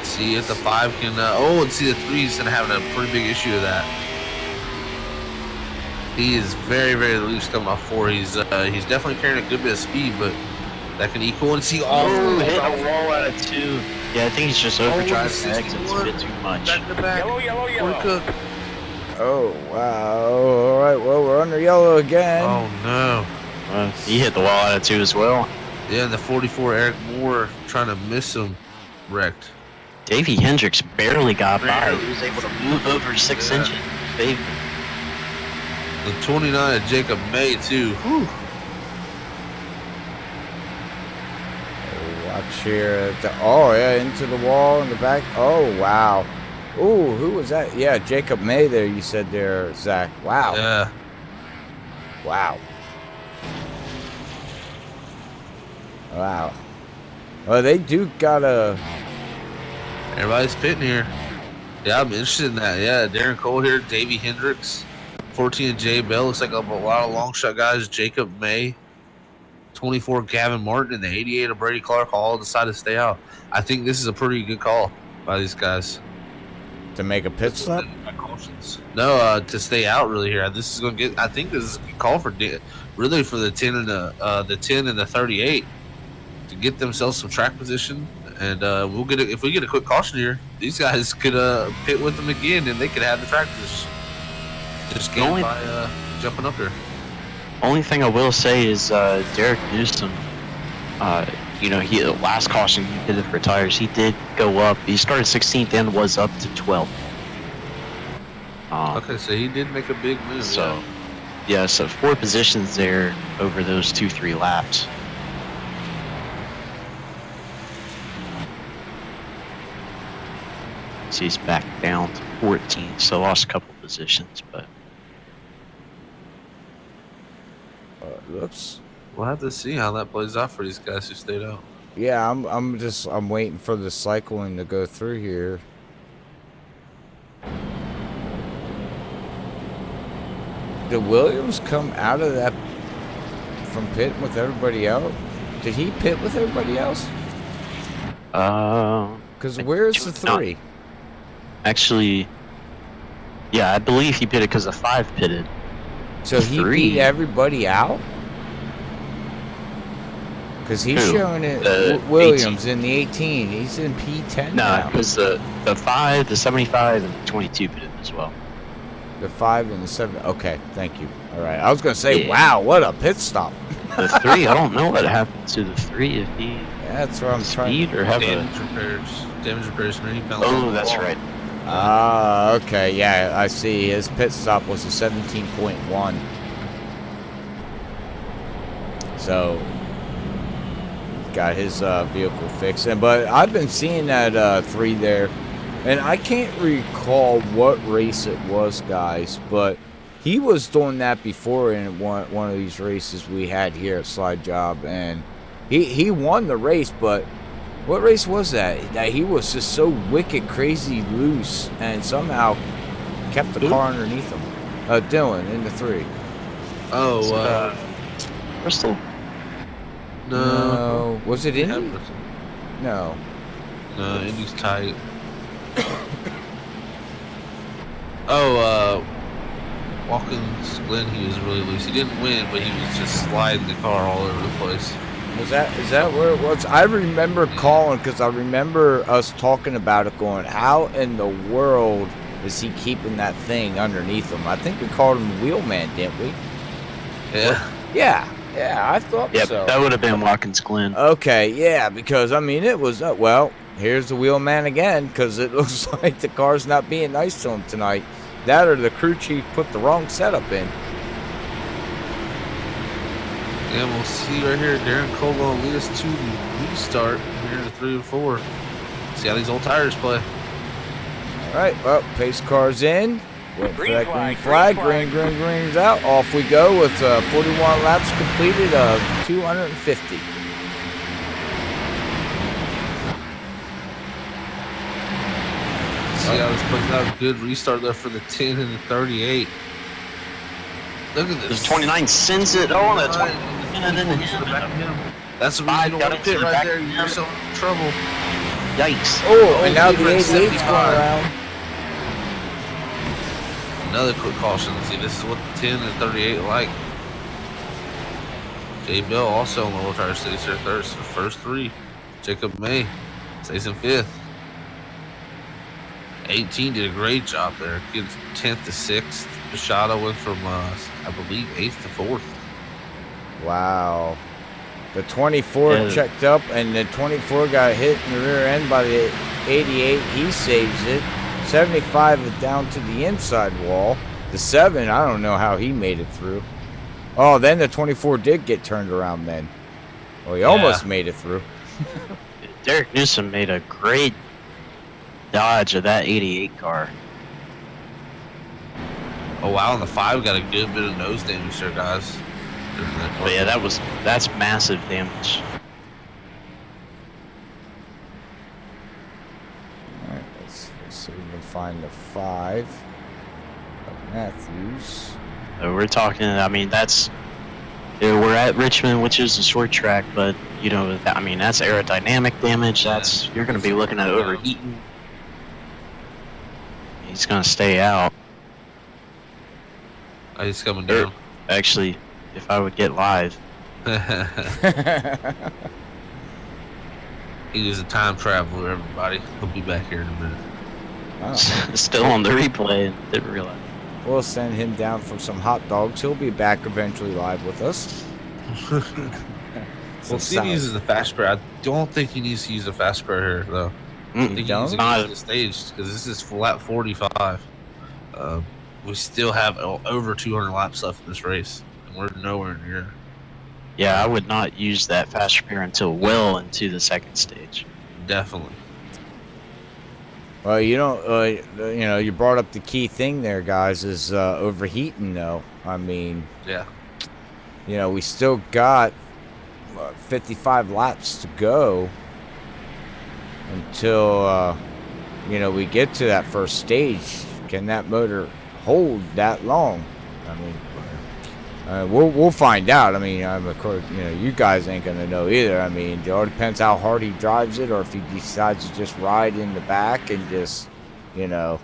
See if the 5 can... and see the 3's going to have a pretty big issue with that. He is very, very loose coming off 4. He's definitely carrying a good bit of speed, but that can equal. And see, hit a wall out of 2. Yeah, I think he's just overdriving the exits a bit too much. Back to back. Yellow. Oh, wow. All right, well, we're under yellow again. Oh, no. He hit the wall out of 2 as well. Yeah, and the 44, Eric Moore, trying to miss him, wrecked. Davey Hendricks barely got by. He was able to move over 6 inches. Davey. The 29 of Jacob May, too. Whew. Watch here. Into the wall in the back. Oh, wow. Ooh, who was that? Yeah, Jacob May there, you said there, Zach. Wow. Yeah. Wow. Wow. Well, they do gotta... Everybody's pitting here. Yeah, I'm interested in that. Yeah, Darren Cole here, Davey Hendricks, 14 Jay Bell. Looks like a lot of long shot guys. Jacob May, 24 Gavin Martin, and the 88 of Brady Clark all decided to stay out. I think this is a pretty good call by these guys. To make a pit stop? No, to stay out really here. This is going to get. I think this is a good call for really for the 10 and the 10 and the 38 to get themselves some track position. And we'll get if we get a quick caution here, these guys could pit with them again, and they could have the track position. Just gain by jumping up here. Only thing I will say is Derek Newsom. He last caution he did it for tires. He did go up. He started 16th and was up to 12th. Okay, so he did make a big move. So, yeah, so 4 positions there over those 2-3 laps. So he's back down to 14, so lost a couple positions, but Looks. We'll have to see how that plays out for these guys who stayed out. Yeah, I'm waiting for the cycling to go through here. Did Williams come out of that from pit with everybody else? Did he pit with everybody else? Because where's the 3? Actually, yeah, I believe he pitted because the 5 pitted. So he beat everybody out? Because he's showing it Williams 18. In the 18. He's in P10 now. No, because the 5, the 75, and the 22 pitted as well. The 5 and the 7. Okay, thank you. All right. I was going to say, wow, what a pit stop. The 3, I don't know what happened to the 3. If he that's what I'm trying to or have damage repairs. Oh, that's right. Okay, yeah, I see. His pit stop was a 17.1. So got his vehicle fixed. But I've been seeing that 3 there, and I can't recall what race it was, guys, but he was doing that before in one of these races we had here at SlideJawb, and he won the race. But what race was that? That he was just so wicked crazy loose and somehow kept the car underneath him. Dylan in the 3. Bristol. No. Was it Indy? No. No, Indy's tight. Watkins Glen, he was really loose. He didn't win, but he was just sliding the car all over the place. Is that where it was? I remember calling because I remember us talking about it going, how in the world is he keeping that thing underneath him? I think we called him Wheelman, didn't we? Yeah. Yeah, I thought so. That would have been Watkins Glen. Okay, yeah, because, I mean, it was, well, here's the Wheelman again, because it looks like the car's not being nice to him tonight. That or the crew chief put the wrong setup in. And we'll see right here, Darren Cole will lead us to the restart here in the 3 and 4. See how these old tires play. All right, well, pace car's in. Wait for that green flag. Green's out. Off we go with 41 laps completed of 250. see how this plays out. Good restart there for the 10 and the 38. Look at this. The 29 sends it. Oh, the 20. That's the reason you don't want to pit right there. You get yourself in trouble. Yikes. Oh, and now the 88's going around. Another quick caution. See, this is what the 10 and 38 like. J. Bell also on the low tire stays there third. So the first three. Jacob May stays in fifth. 18 did a great job there. Gives 10th to 6th. Bashada went from, I believe, 8th to 4th. Wow. The 24 checked up, and the 24 got hit in the rear end by the 88. He saves it. 75 is down to the inside wall. The 7, I don't know how he made it through. Oh, then the 24 did get turned around then. Well, he almost made it through. Derek Newsom made a great dodge of that 88 car. Oh, wow, and the 5 got a good bit of nose damage there, guys. But yeah, that's massive damage. All right, let's see if we can find the 5 of Matthews. So we're talking, I mean, that's, we're at Richmond, which is a short track, but, you know, I mean, that's aerodynamic damage. That's, you're going to be looking at overheating. He's going to stay out. Oh, he's coming down. Actually, if I would get live. He was a time traveler, everybody. He'll be back here in a minute. Oh. Still on the replay and didn't realize. We'll send him down for some hot dogs. He'll be back eventually live with us. Well, see if he uses the fast spare. I don't think he needs to use the fast spare here, though. I think he needs to use the stage because this is flat 45. We still have over 200 laps left in this race, and we're nowhere near. Yeah, I would not use that fast spare until well into the second stage. Definitely. Well, you know, you brought up the key thing there, guys, is overheating, though. I mean, yeah. You know, we still got 55 laps to go until, you know, we get to that first stage. Can that motor hold that long? I mean, we'll find out. I mean, of course, you know, you guys ain't gonna know either. I mean, it all depends how hard he drives it, or if he decides to just ride in the back and just, you know,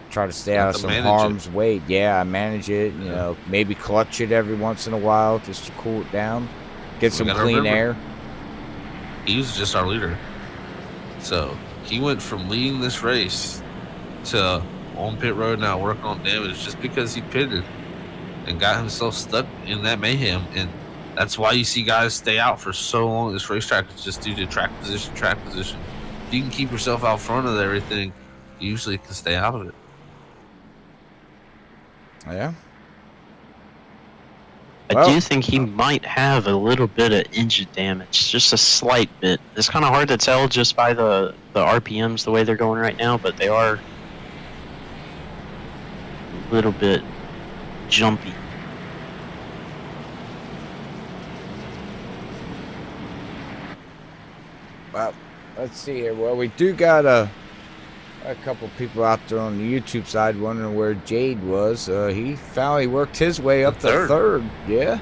try to stay out of some harm's way. Yeah, manage it. You know, maybe clutch it every once in a while just to cool it down, get some clean air. He was just our leader, so he went from leading this race to on pit road now working on damage just because he pitted and got himself stuck in that mayhem. And that's why you see guys stay out for so long at this racetrack. It's just due to track position. If you can keep yourself out front of everything, you usually can stay out of it. Yeah. I do think he might have a little bit of engine damage, just a slight bit. It's kind of hard to tell just by the RPMs the way they're going right now, but they are a little bit jumpy. Well, let's see here. Well, we do got a couple people out there on the YouTube side wondering where Jade was. He finally worked his way up to third. Yeah.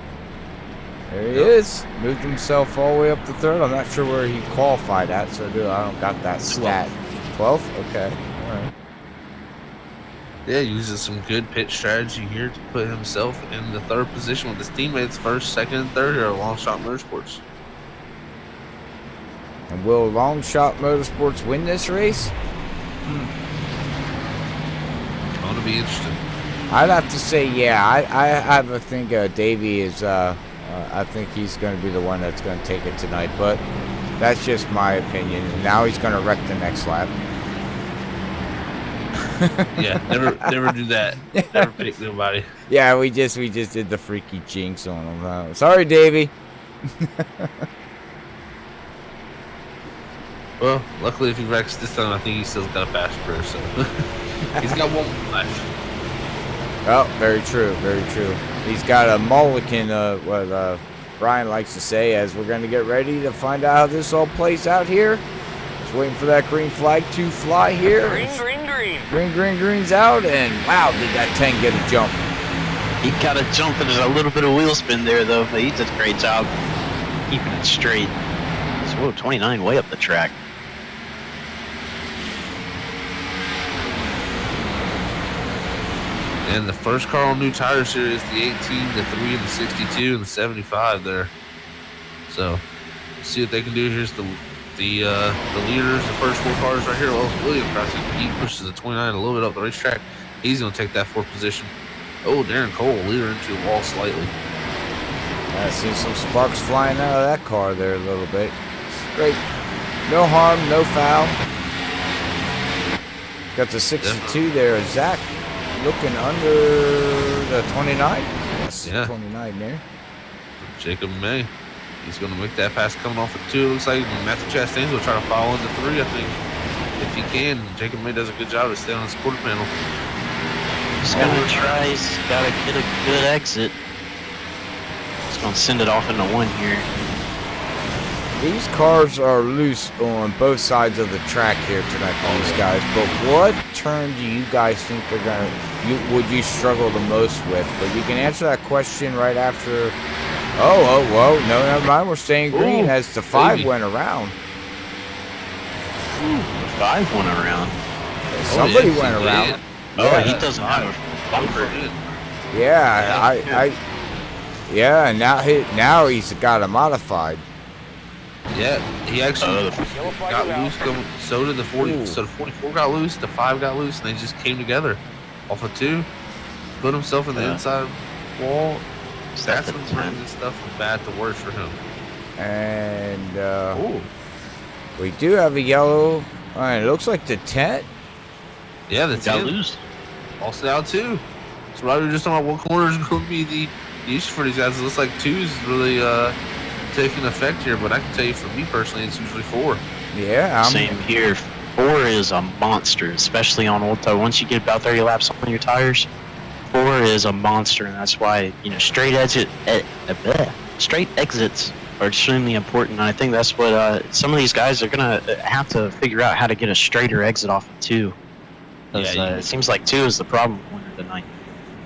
There he is. Moved himself all the way up to third. I'm not sure where he qualified at, so I don't got that stat. 12th? Okay. All right. Yeah, uses some good pit strategy here to put himself in the third position with his teammates first, second, and third here at Long Shot Motorsports. And will Long Shot Motorsports win this race? It's going to be interesting. I'd have to say, yeah. I think Davey is. I think he's going to be the one that's going to take it tonight. But that's just my opinion. And now he's going to wreck the next lap. Yeah, never do that. Never pick nobody. Yeah, we just did the freaky jinx on him. Sorry, Davey. Well, luckily if he wrecks this time, I think he still got a fast spare, so he's got one more life. Oh, very true, very true. He's got a mulligan, what Brian likes to say, as we're going to get ready to find out how this all plays out here. Just waiting for that green flag to fly here. Green's out, and wow, did that 10 get a jump? He got a jump and there's a little bit of wheel spin there, though, but he did a great job keeping it straight. So, 29 way up the track. And the first car on new tires here is the 18, the 3, and the 62, and the 75 there. So, let's see what they can do. Here's the leaders, the first 4 cars right here. Well, William Crossing, he pushes the 29 a little bit up the racetrack. He's going to take that 4th position. Oh, Darren Cole, leader into the wall slightly. I see some sparks flying out of that car there a little bit. Great. No harm, no foul. Got the 62 there. Zach looking under the 29. Yes, yeah. 29 there. Jacob May. He's going to make that pass coming off at 2. It looks like Matthew Chastain's will try to follow into 3, I think. If he can, Jacob May does a good job to stay on his quarter panel. He's going to try. He's got to get a good exit. He's going to send it off into 1 here. These cars are loose on both sides of the track here tonight for these guys. But what turn do you guys think they're going to... would you struggle the most with? But you can answer that question right after... Oh, no, never mind. We're staying green as the 5 went around. The 5 went around. Somebody went around. Oh, he doesn't have a bumper. Yeah, yeah, now he's got a modified. Yeah, he actually got loose. So did the 40. So the 44 got loose, the 5 got loose, and they just came together off of 2. Put himself in the inside wall. That's what brings this stuff from bad to worse for him. And we do have a yellow. All right, it looks like the 10. Yeah, the 10 got loose. Also out 2. So we were just talking about what corner is going to be the issue for these guys. It looks like 2 is really taking effect here, but I can tell you for me personally, it's usually 4. Yeah, same here. 4 is a monster, especially on old tire. Once you get about 30 laps on your tires, 4 is a monster, and that's why straight exits are extremely important. And I think that's what some of these guys are gonna have to figure out, how to get a straighter exit off of 2. It seems like 2 is the problem tonight.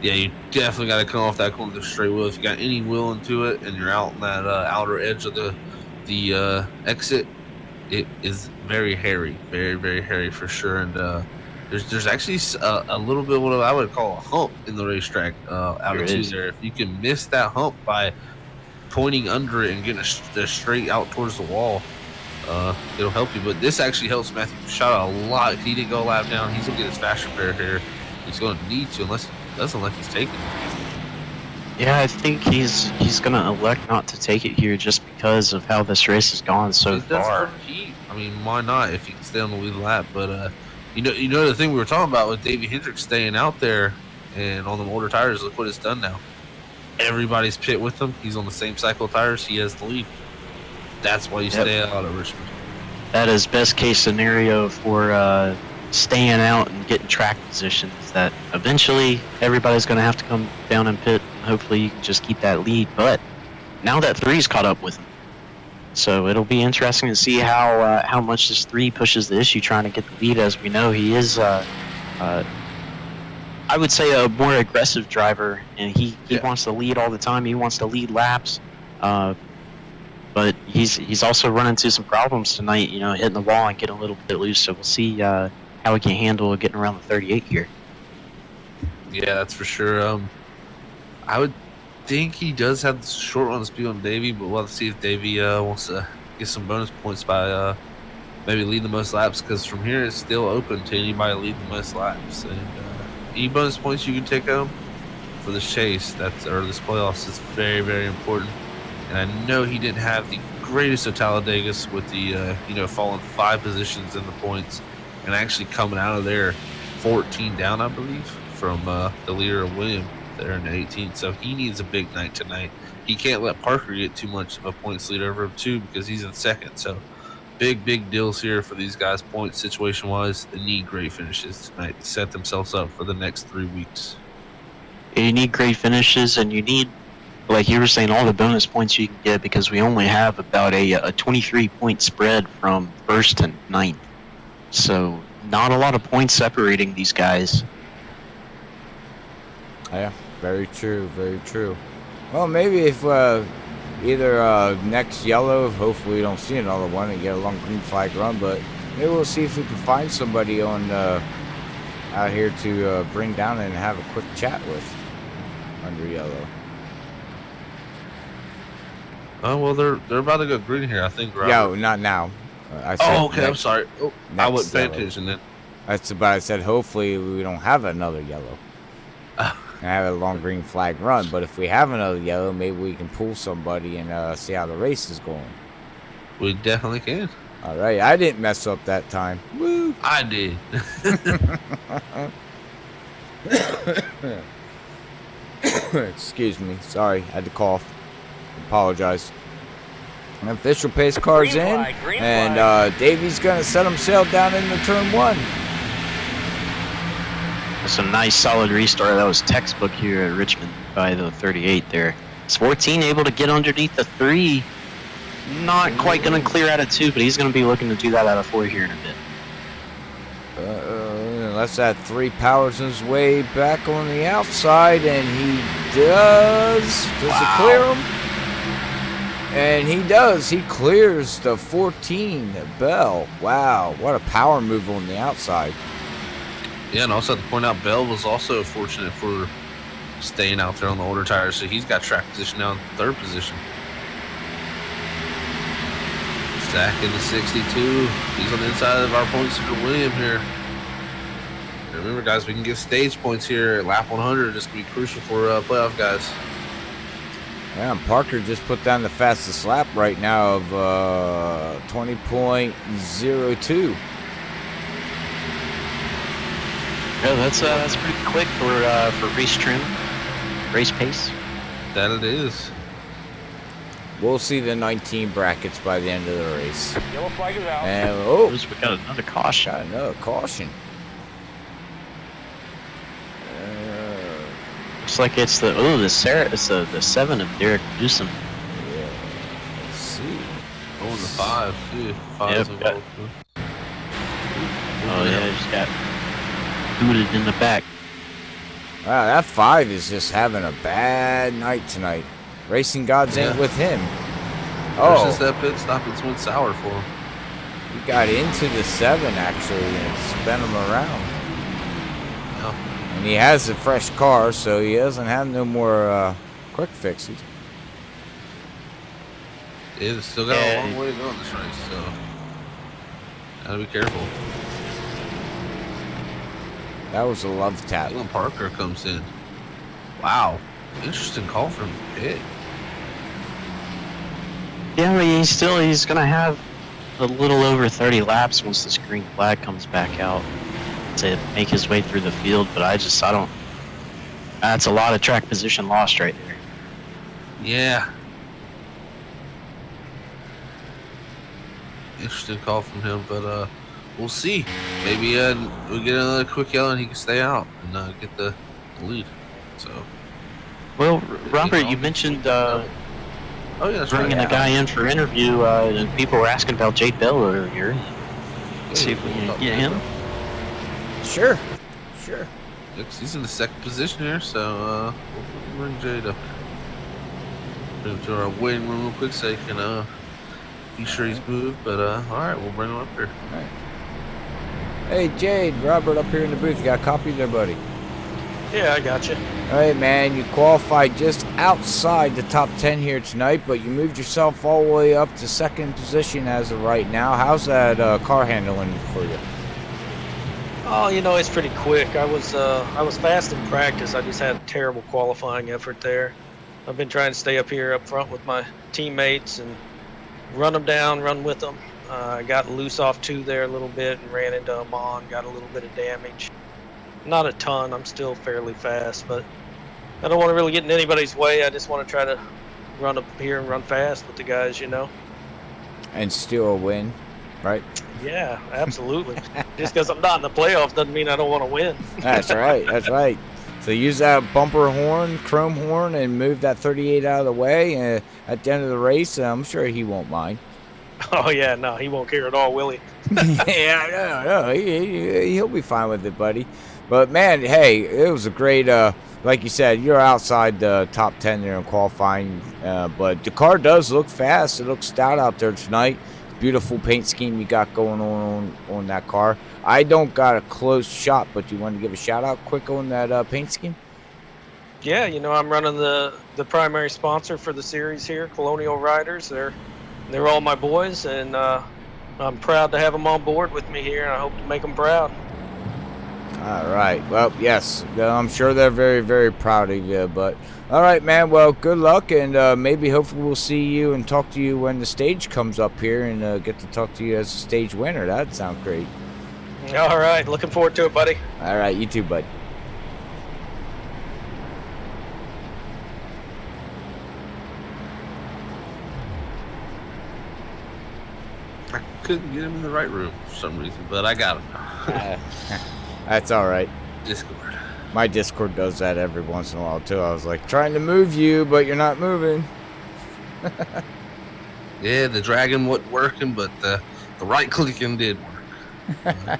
Yeah, you definitely got to come off that corner with a straight wheel. If you got any wheel into it and you're out on that outer edge of the exit, it is very hairy, very, very hairy for sure. And there's actually a little bit of what I would call a hump in the racetrack out of 2 there. If you can miss that hump by pointing under it and getting a straight out towards the wall, it'll help you. But this actually helps Matthew Shot a lot. If he didn't go a lap down, he's going to get his fast repair here. He's going to need to, unless he doesn't like he's taking it. Yeah, I think he's going to elect not to take it here just because of how this race has gone so far. I mean, why not if he can stay on the lead lap? But you know the thing we were talking about with Davey Hendricks staying out there and on the older tires. Look what it's done now. Everybody's pit with him. He's on the same cycle tires. He has the lead. That's why you stay out of Richmond. That is best case scenario for staying out and getting track positions. That eventually everybody's going to have to come down and pit. Hopefully you can just keep that lead. But now that 3's caught up with him. So it'll be interesting to see how much this 3 pushes the issue trying to get the lead. As we know, he is, I would say, a more aggressive driver, and he wants to lead all the time. He wants to lead laps. But he's also run into some problems tonight, hitting the wall and getting a little bit loose. So we'll see how he can handle getting around the 38 here. Yeah, that's for sure. I would think he does have the short run speed on Davey, but we'll have to see if Davey wants to get some bonus points by maybe leading the most laps, because from here it's still open to anybody leading the most laps. And any bonus points you can take home for this chase, or this playoffs, is very, very important. And I know he didn't have the greatest of Talladegas with the falling 5 positions in the points and actually coming out of there 14 down, I believe, from the leader of William there in the 18th. So he needs a big night tonight. He can't let Parker get too much of a points lead over him too, because he's in second. So big deals here for these guys, points situation wise. They need great finishes tonight to set themselves up for the next 3 weeks. You need great finishes, and you need like you were saying, all the bonus points you can get because we only have about a 23-point spread from first to ninth. So not a lot of points separating these guys. Yeah, very true, very true. Well, maybe if either next yellow, hopefully we don't see another one and get a long green flag run, but maybe we'll see if we can find somebody on out here to bring down and have a quick chat with under yellow. Oh well, they're about to go green here, I think. Robert. Yo, not now. I said okay. I'm sorry. Oh, I wouldn't pay yellow. attention then. That's about. I said hopefully we don't have another yellow. And have a long green flag run, but if we have another yellow, maybe we can pull somebody and see how the race is going. We definitely can. All right, I didn't mess up that time. Woo! I did. Excuse me. Sorry, I had to cough. Apologize. An official pace car's in, and Davey's gonna set himself down into turn 1. That's a nice solid restart. That was textbook here at Richmond by the 38 there. It's 14 able to get underneath the 3. Not quite going to clear out of 2, but he's going to be looking to do that out of 4 here in a bit. Unless that 3 powers his way back on the outside, and he does. Does it clear him? And he does. He clears the 14 Bell. Wow, what a power move on the outside. Yeah, and also have to point out, Bell was also fortunate for staying out there on the older tires, so he's got track position now in 3rd position. Zach in the 62. He's on the inside of our points to William here. Remember, guys, we can get stage points here at lap 100. This can be crucial for playoff guys. Yeah, and Parker just put down the fastest lap right now of 20.02. Yeah, that's pretty quick for race trim, race pace. That it is. We'll see the 19 brackets by the end of the race. Yellow flag is out. And We got another caution. got another caution. Looks like it's the 7 of Derek Newsom. Yeah. Let's see. Oh, the 5 too. 5's Yep, involved. Oh yeah, just got booted in the back. Wow, that 5 is just having a bad night tonight. Racing gods ain't with him. Ever since Oh, that pit stop, it's went sour for him. he got into the 7 actually and spun him around. Yeah. And he has a fresh car, so he doesn't have no more quick fixes. It's still got a long way to go in this race, so gotta be careful. That was a love tap. Dylan Parker comes in. Wow, interesting call from pit. Yeah, I mean, he's gonna have a little over 30 laps once this green flag comes back out to make his way through the field. But I don't. That's a lot of track position lost right there. Yeah. Interesting call from him, but we'll see. Maybe we'll get another quick yellow and he can stay out and get the lead. So. Well, Robert, you mentioned Oh yeah, that's bringing right. a guy in for interview, and people were asking about Jake Bell earlier. Let's see if we can get him. Sure. Sure. He's in the 2nd position here, so we'll bring Jade up. Bring him to our waiting room real quick so he can be sure he's moved. But all right, we'll bring him up here. All right. Hey, Jade, Robert up here in the booth. You got a copy there, buddy? Yeah, I got you. All right, man. You qualified just outside the top 10 here tonight, but you moved yourself all the way up to 2nd position as of right now. How's that car handling for you? Oh, it's pretty quick. I was fast in practice. I just had a terrible qualifying effort there. I've been trying to stay up here up front with my teammates and run them down, run with them. I got loose off 2 there a little bit and ran into Amon, got a little bit of damage. Not a ton. I'm still fairly fast, but I don't want to really get in anybody's way. I just want to try to run up here and run fast with the guys, And still a win, right? Yeah, absolutely. Just because I'm not in the playoffs doesn't mean I don't want to win. That's right. That's right. So use that bumper horn, chrome horn, and move that 38 out of the way at the end of the race. I'm sure he won't mind. Oh yeah, no, he won't care at all, will he? Yeah, no, he'll be fine with it, buddy. But man, hey, it was a great. Like you said, you're outside the top 10 there in qualifying, but the car does look fast. It looks stout out there tonight. Beautiful paint scheme you got going on that car. I don't got a close shot, but you want to give a shout out quick on that paint scheme? Yeah, you know, I'm running the primary sponsor for the series here, Colonial Riders. They're all my boys, and I'm proud to have them on board with me here, and I hope to make them proud. All right. Well, yes, I'm sure they're very, very proud of you. But all right, man. Well, good luck, and maybe hopefully we'll see you and talk to you when the stage comes up here, and get to talk to you as a stage winner. That sounds great. All right, looking forward to it, buddy. All right, you too, bud. I couldn't get him in the right room for some reason, but I got him. That's all right. Discord. My Discord does that every once in a while too. I was like trying to move you, but you're not moving. Yeah, the dragon wasn't working, but the right clicking did work.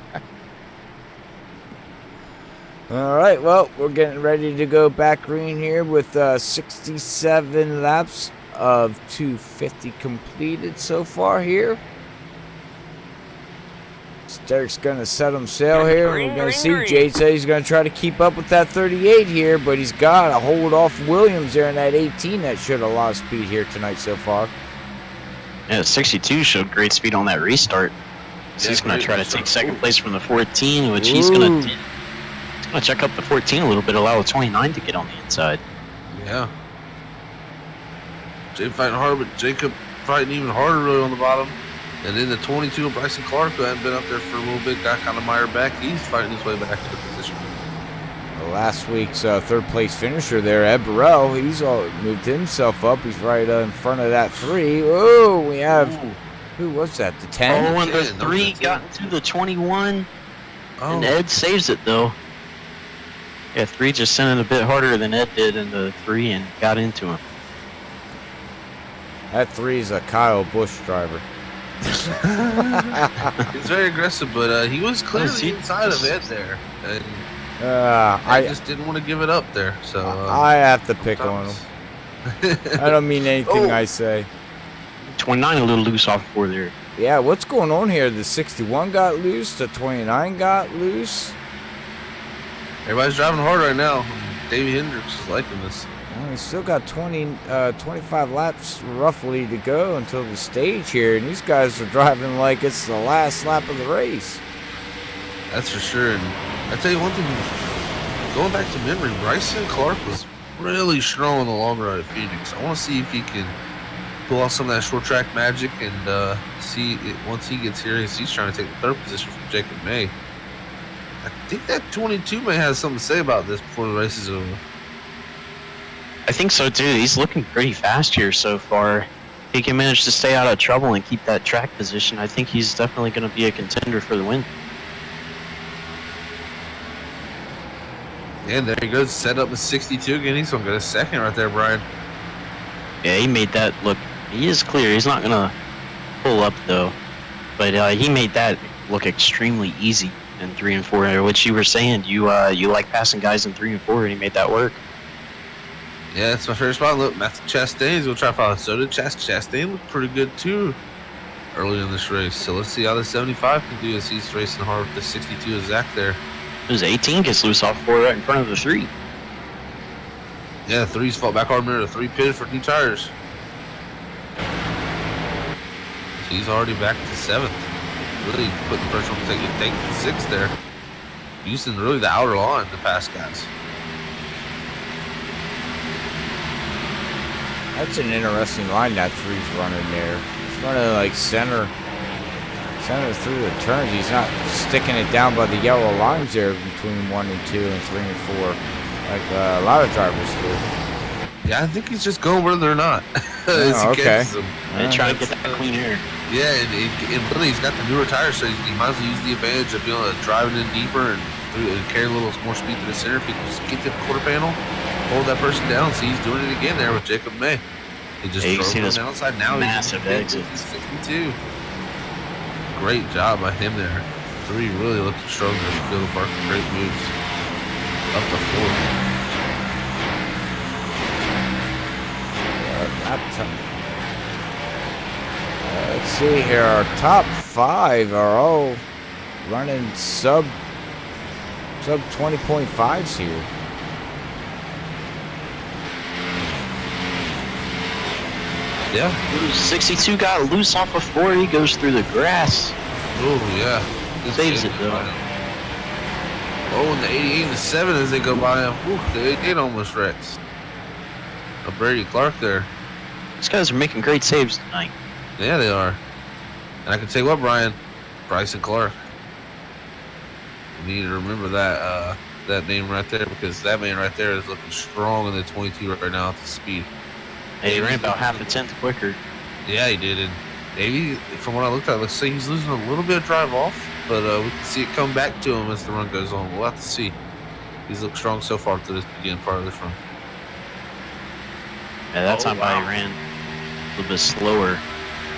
All right, well, we're getting ready to go back green here with 67 laps of 250 completed so far here. Derek's going to set him sail here. We're going to see Jade said he's going to try to keep up with that 38 here, but he's got to hold off Williams there in that 18 that showed a lot of speed here tonight so far. Yeah, 62 showed great speed on that restart. So he's going to try to take second place from the 14, which he's going to check up the 14 a little bit, allow the 29 to get on the inside. Yeah. Jay fighting hard, but Jacob fighting even harder really on the bottom. And then the 22 of Bryson Clark, who hadn't been up there for a little bit, got kind of mired back. He's fighting his way back into position. Last week's third place finisher there, Ed Burrell, he's all moved himself up. He's right in front of that 3. Oh, we have, who was that, the 10? Oh, and the 3 got into the 21, and Ed saves it, though. Yeah, 3 just sent it a bit harder than Ed did in the 3 and got into him. That 3 is a Kyle Busch driver. He's very aggressive, but he was clearly inside of Ed there. And I just didn't want to give it up there. So I have to pick on him. I don't mean anything I say. 29 a little loose off 4 there. Yeah, what's going on here? The 61 got loose, the 29 got loose. Everybody's driving hard right now. Davey Hendricks is liking this. Well, he's still got 25 laps roughly to go until the stage here, and these guys are driving like it's the last lap of the race. That's for sure. And I tell you one thing, going back to memory, Bryson Clark was really strong in the long run at Phoenix. I want to see if he can pull off some of that short track magic and see it once he gets here. He's trying to take the 3rd position from Jacob May. I think that 22 may have something to say about this before the race is over. I think so too. He's looking pretty fast here so far. If he can manage to stay out of trouble and keep that track position, I think he's definitely going to be a contender for the win. And there he goes, set up with 62 again. He's going to get a second right there, Brian. Yeah, he made that look. He is clear. He's not going to pull up though, but he made that look extremely easy in 3 and 4. Which you were saying, you like passing guys in 3 and 4, and he made that work. Yeah, that's my favorite spot. Look, Matthew Chastain's going to try to follow. So did Chastain. Looked pretty good, too, early in this race. So let's see how the 75 can do as he's racing hard with the 62 of Zach there. His 18 gets loose off 4 right in front of the 3. Yeah, the 3's fought back hard mirror. The 3 pitted for new tires. So he's already back to 7th. Really putting pressure on taking the 6th there. Using really the outer line to pass guys. That's an interesting line that 3's running there. He's running like center through the turns. He's not sticking it down by the yellow lines there between 1 and 2 and 3 and 4 like a lot of drivers do. Yeah, I think he's just going where they're not. Oh, okay. And try to get that clean air. Yeah, and really he's got the newer tires, so he might as well use the advantage of being able to drive it in deeper and through and carry a little more speed to the center. If he can just get to the quarter panel, hold that person down. See, he's doing it again there with Jacob May. He just drove on the outside. Now massive exit. He's 62. Great job by him there. 3 really looking strong there for Dylan Parker. Great moves. Up the 4th. Let's see here. Our top 5 are all running sub 20.5s here. Yeah. 62 got loose off of 4. He goes through the grass. Oh, yeah. Saves it, though. Oh, and the 88 and the 7 as they go by him. Ooh, the 88 almost wrecks. A Brady Clark there. These guys are making great saves tonight. Yeah, they are. And I can tell you what, Brian, Bryson Clark. We need to remember that that name right there, because that man right there is looking strong in the 22 right now at the speed. Hey, he ran about half a tenth quicker. Yeah, he did. And maybe, from what I looked at, let's say he's losing a little bit of drive off, but we can see it come back to him as the run goes on. We'll have to see. He's looked strong so far to this beginning part of this run. Yeah, that time by he ran a little bit slower.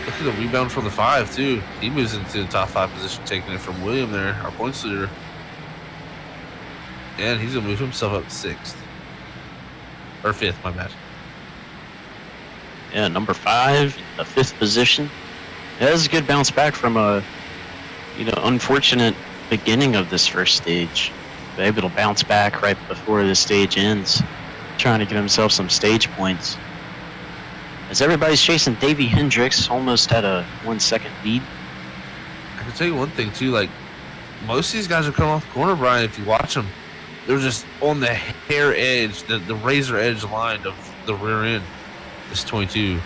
Look at the rebound from the 5, too. He moves into the top 5 position, taking it from William there, our points leader. And he's going to move himself up to 6th. Or 5th, my bad. Yeah, number 5, the 5th position. Yeah, that was a good bounce back from a, unfortunate beginning of this first stage. But able to bounce back right before the stage ends, trying to get himself some stage points. As everybody's chasing Davey Hendricks, almost at a 1 second lead. I can tell you one thing, too. Like, most of these guys are coming off the corner, Brian, if you watch them. They're just on the hair edge, the razor edge line of the rear end. This 22.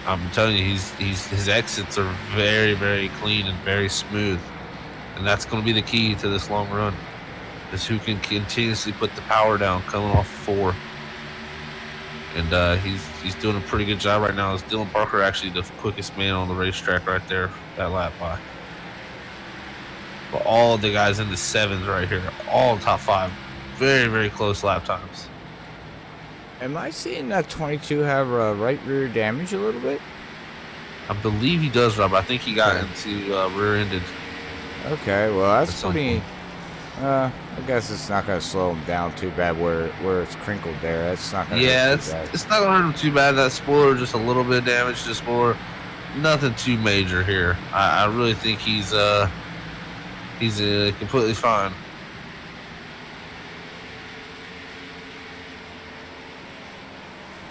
I'm telling you, his exits are very, very clean and very smooth. And that's going to be the key to this long run. Is who can continuously put the power down coming off 4. And he's doing a pretty good job right now. Is Dylan Parker actually the quickest man on the racetrack right there, that lap by. But all the guys in the 7s right here, all top 5, very, very close lap times. Am I seeing that 22 have right rear damage a little bit? I believe he does, Rob. I think he got into rear-ended. Okay, well that's some pretty. point. I guess it's not gonna slow him down too bad where it's crinkled there. That's not gonna. Yeah, hurt too bad. it's not gonna hurt him too bad. That spoiler, just a little bit of damage to the spoiler. Nothing too major here. I really think he's completely fine.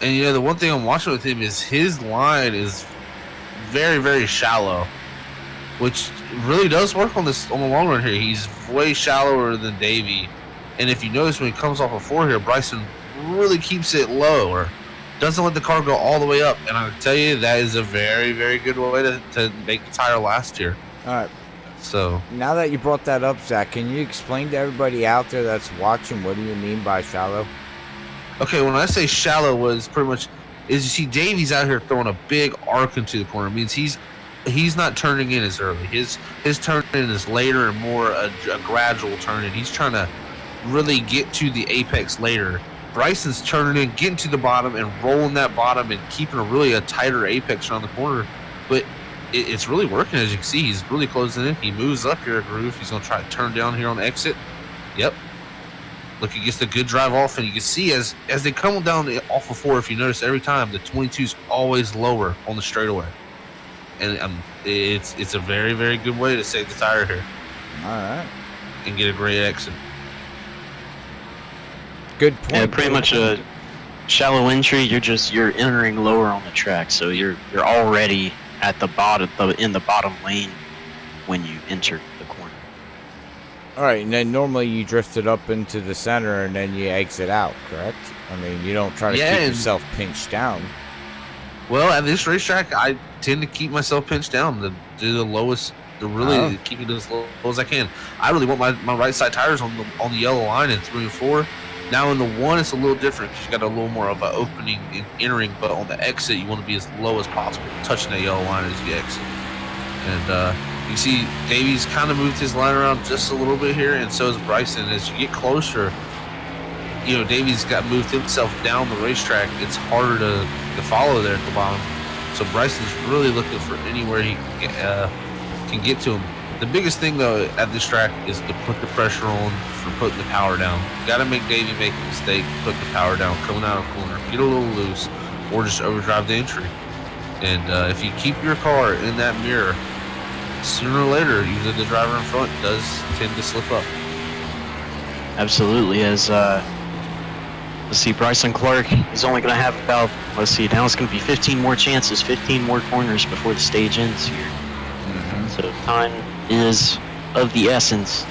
And the one thing I'm watching with him is his line is very, very shallow, which really does work on the long run here. He's way shallower than Davey, and if you notice when he comes off of 4 here, Bryson really keeps it low or doesn't let the car go all the way up. And I tell you, that is a very, very good way to make the tire last here. All right. So Now that you brought that up, Zach, can you explain to everybody out there that's watching what do you mean by shallow? okay, when I say shallow, was pretty much is you see Davey's out here throwing a big arc into the corner. It means he's not turning in as early. His turn in is later and more a gradual turn in. He's trying to really get to the apex later. Bryson's turning in, getting to the bottom and rolling that bottom and keeping a tighter apex around the corner. But it's really working, as you can see. He's really closing in. He moves up here a groove. He's going to try to turn down here on the exit. Yep. Look, he gets the good drive off, and you can see as they come down off of 4, if you notice, every time the 22's always lower on the straightaway. And it's a very, very good way to save the tire here. All right. And get a great exit. Good point. Yeah, pretty much a shallow entry. You're entering lower on the track, so you're already at the bottom in the bottom lane when you enter the corner. All right, and then normally you drift it up into the center and then you exit out, correct? I mean, you don't try to keep yourself pinched down. Well, at this racetrack, I tend to keep myself pinched down to do the lowest, to really keep it as low as I can. I really want my right side tires on the yellow line in 3 and 4. Now in the 1, it's a little different because you got a little more of an opening in entering, but on the exit, you want to be as low as possible, touching that yellow line as you exit. And You see Davies kind of moved his line around just a little bit here, and so is Bryson. As you get closer, you know, Davies got moved himself down the racetrack. It's harder to follow there at the bottom. So Bryson's really looking for anywhere he can get to him. The biggest thing, though, at this track is to put the pressure on for putting the power down. You got to make Davey make a mistake, put the power down, coming out of the corner, get a little loose, or just overdrive the entry. And if you keep your car in that mirror, sooner or later, usually the driver in front does tend to slip up. Absolutely. As let's see, Bryson Clark is only going to have about, let's see, now it's going to be 15 more chances, 15 more corners before the stage ends here. So time is of the essence.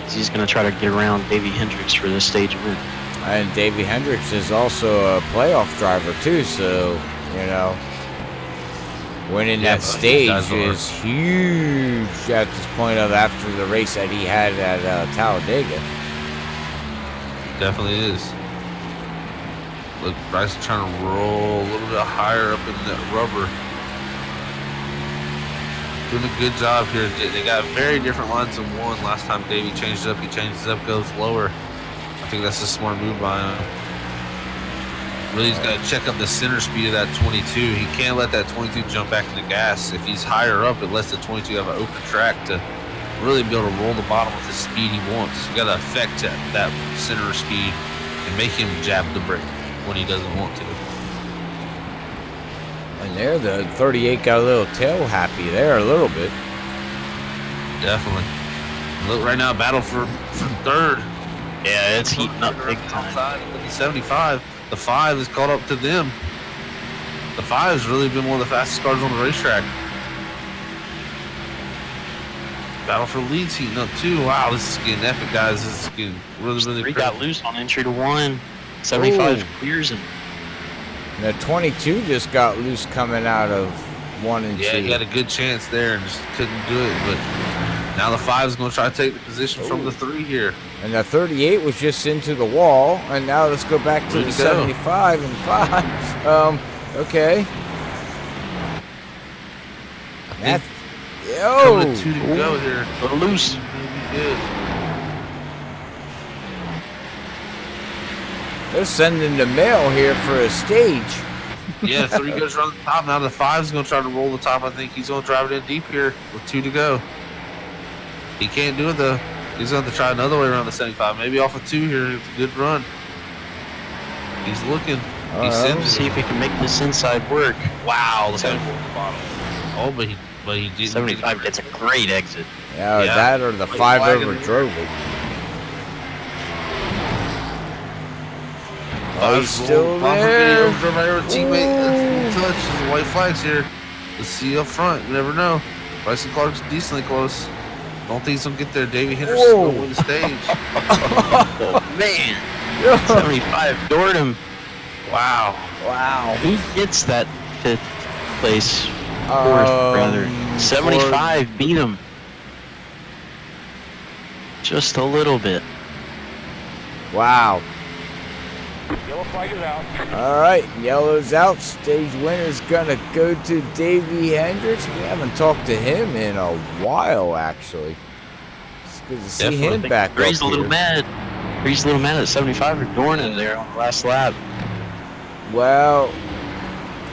He's going to try to get around Davey Hendricks for this stage win. And Davey Hendricks is also a playoff driver too, so, you know, winning that stage is huge at this point of after the race that he had at Talladega. Definitely is. Look, Bryce trying to roll a little bit higher up in that rubber. Doing a good job here. They got very different lines than one. Last time Davey changed it up, he changes it up, goes lower. I think that's a smart move by him. Really, he's got to check up the center speed of that 22. He can't let that 22 jump back in the gas. If he's higher up, it lets the 22 have an open track to really be able to roll the bottom with the speed he wants. You got to affect that center speed and make him jab the brake when he doesn't want to. And there, the 38 got a little tail happy there a little bit. Definitely. Look, right now, battle for third. Yeah, it's heating up big time. Outside of the 75. The 5 is caught up to them. The 5 has really been one of the fastest cars on the racetrack. Battle for leads heating up too. Wow, this is getting epic, guys. This is getting really, really Three crazy. got loose on entry to 1. 75 clears him. The 22 just got loose coming out of 1 and 2. Yeah, he had a good chance there and just couldn't do it. But now the 5 is going to try to take the position from the 3 here. And the 38 was just into the wall. And now let's go back to the 75 and 5. Okay. That's, coming to 2 to go here. Go loose. Good. They're sending the mail here for a stage. Yeah, 3 goes around the top. Now the 5 is going to try to roll the top. I think he's going to drive it in deep here with 2 to go. He can't do it though. He's going to try another way around the 75. Maybe off of 2 here. It's a good run. He's looking. He sends See if he can make this inside work. Wow, look at the bottom. Oh, but he didn't. 75 gets a great exit. Yeah, that or the 5 overdrove it. Oh, he's still there. Teammate, touch. There's white flags here. Let's see up front. You never know. Bryson Clark's decently close. Don't think he's gonna get there. Davey Henderson will win the stage. Oh man, 75 doored him. Wow. He gets that 5th place. 4th rather. 75 beat him. Just a little bit. Wow. Yellow flag is out. All right, yellow's out. Stage winner's gonna go to Davey Hendricks. We haven't talked to him in a while, actually. It's good to see him back up He's a little here. mad. He's a little mad at 75 for dooring him there on the last lap. Well,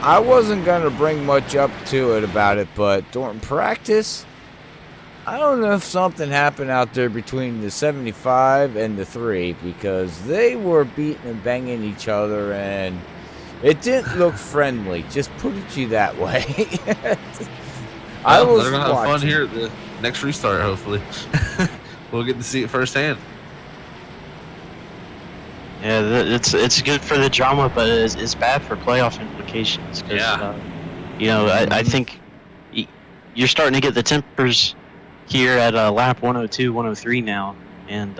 I wasn't gonna bring much up to it about it, but during practice, I don't know if something happened out there between the 75 and the 3 because they were beating and banging each other and it didn't look friendly. Just put it to you that way. I was They're gonna have fun watching. here at the next restart, hopefully. We'll get to see it firsthand. Yeah, it's good for the drama, but it's bad for playoff implications. You know, I think you're starting to get the tempers here at lap 102, 103 now, and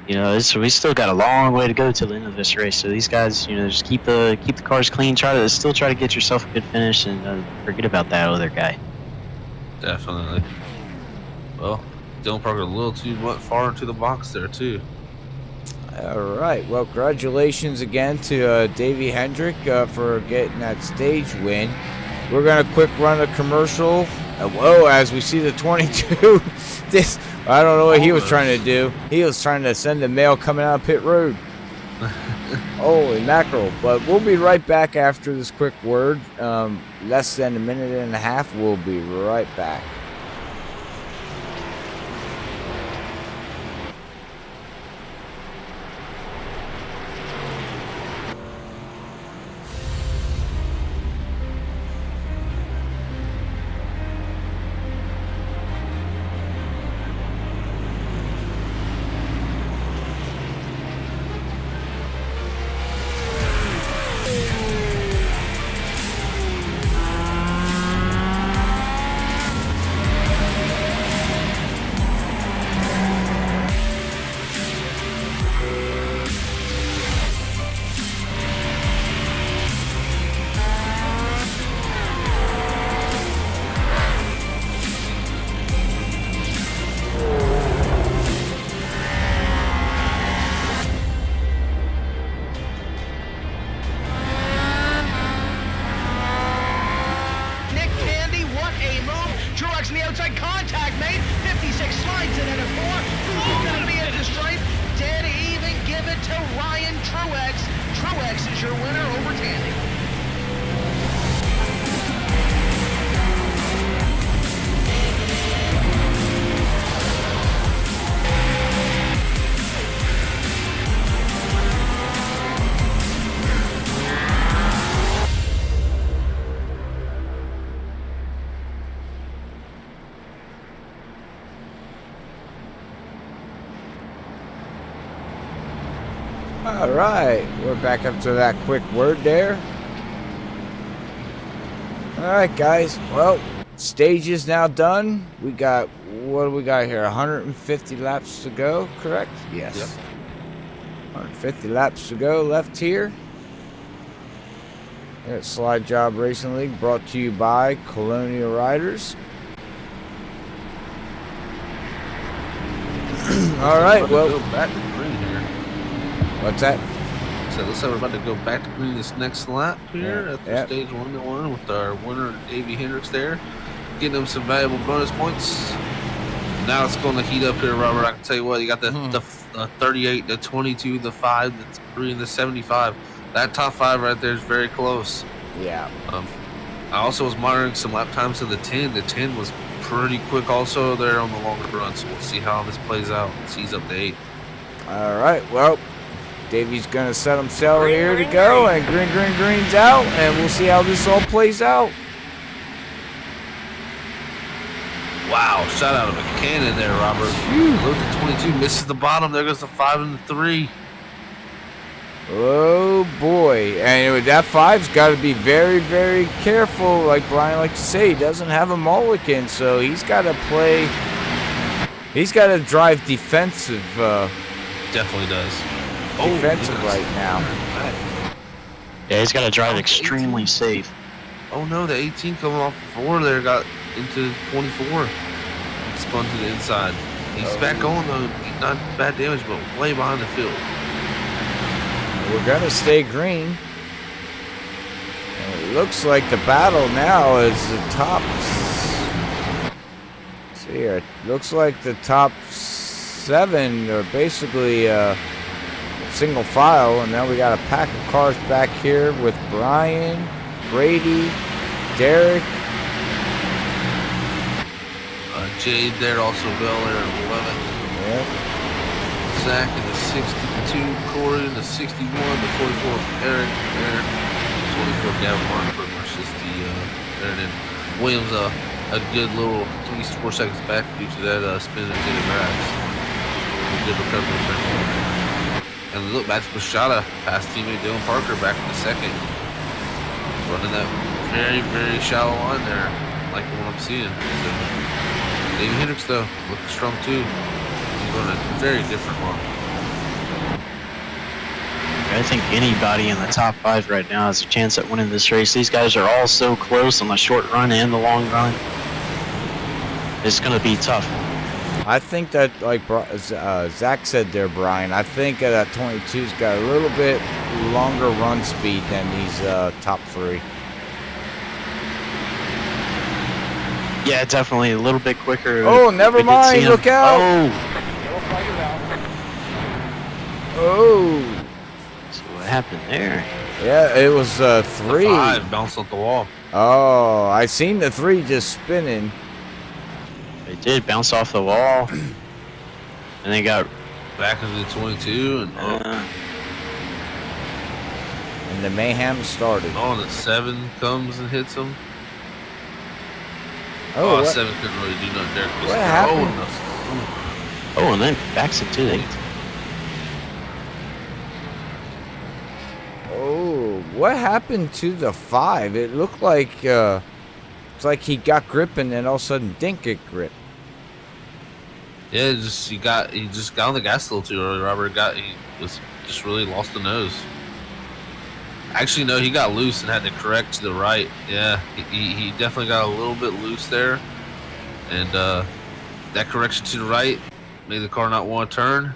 you know, we still got a long way to go till the end of this race. So these guys, you know, just keep the cars clean. Try to get yourself a good finish, and forget about that other guy. Definitely. Well, Dylan Parker a little too far into the box there too. All right. Well, congratulations again to Davey Hendrick for getting that stage win. We're going to quick run a commercial Whoa, as we see the 22. This, I don't know what he was trying to do. He was trying to send the mail coming out of pit road. Holy mackerel. But we'll be right back after this quick word. Less than a minute and a half. We'll be right back. Truex in the outside, contact made. 56 slides in at a 4. Who's gonna be at the stripe? Dead even, give it to Ryan Truex. Truex is your winner over Tandy. All right, we're back after that quick word there. All right, guys. Well, stage is now done. We got, what do we got here? 150 laps to go, correct? Yes. Yep. 150 laps to go left here. Here at SlideJawb Racing League, brought to you by Colonial Riders. All right, well. Go back to green here. What's that? So looks like we're about to go back to green this next lap here at stage 1-1 with our winner Davey Hendricks there, getting them some valuable bonus points. Now it's going to heat up here, Robert. I can tell you what, you got the 38, the 22, the 5, the 3, and the 75. That top 5 right there is very close. Yeah. I also was monitoring some lap times of the 10. The 10 was pretty quick also there on the longer run, so we'll see how this plays out. He's up to 8. All right, well, Davey's going to set himself here to go, and green's out, and we'll see how this all plays out. Wow, shot out of a cannon there, Robert. Look at 22, misses the bottom. There goes the 5 and the 3. Oh, boy. And that 5's got to be very, very careful. Like Brian likes to say, he doesn't have a mulligan, so he's got to play. He's got to drive defensive. Definitely does. Defensive right now. Yeah, he's got to drive extremely safe. Oh no, the 18 coming off the 4 there got into 24. Spun to the inside. He's back on though. Not bad damage, but way behind the field. We're going to stay green. And it looks like the battle now is the top. Let's see here. It looks like the top 7 are basically single file, and now we got a pack of cars back here with Brian, Brady, Derek, Jade there, also Bell there at 11th. yeah. Zach in the 62, Corey in the 61, the 44 Eric there, 24 Gavin Martin pretty much just the there, and then Williams a good little 3-4 seconds back due to that spin into the grass. Good recovery there. And look, back to Bashada, past teammate Dylan Parker back in the second. Running that very, very shallow line there, like what I'm seeing. So, Davey Hendricks, though, looking strong too. He's running a very different one. I think anybody in the top 5 right now has a chance at winning this race. These guys are all so close on the short run and the long run. It's going to be tough. I think that, like Zach said there, Brian, I think that 22's got a little bit longer run speed than these top 3. Yeah, definitely a little bit quicker. Oh, never We did see mind. him. Look out. Oh, Yellow flag is out. Oh. so what happened there? Yeah, it was 3. The 5 bounced off the wall. Oh, I seen the 3 just spinning. They did bounce off the wall, and they got Back into the 22, and And the mayhem started. and the 7 comes and hits him. Oh, what, 7 couldn't really do nothing there. what happened? oh, and then backs into the 8. Oh, what happened to the 5? It looked like it's like he got grip and then all of a sudden didn't get grip. Yeah, he just got on the gas a little too early. He was just really lost the nose. Actually, no, he got loose and had to correct to the right. Yeah, he definitely got a little bit loose there, and that correction to the right made the car not want to turn,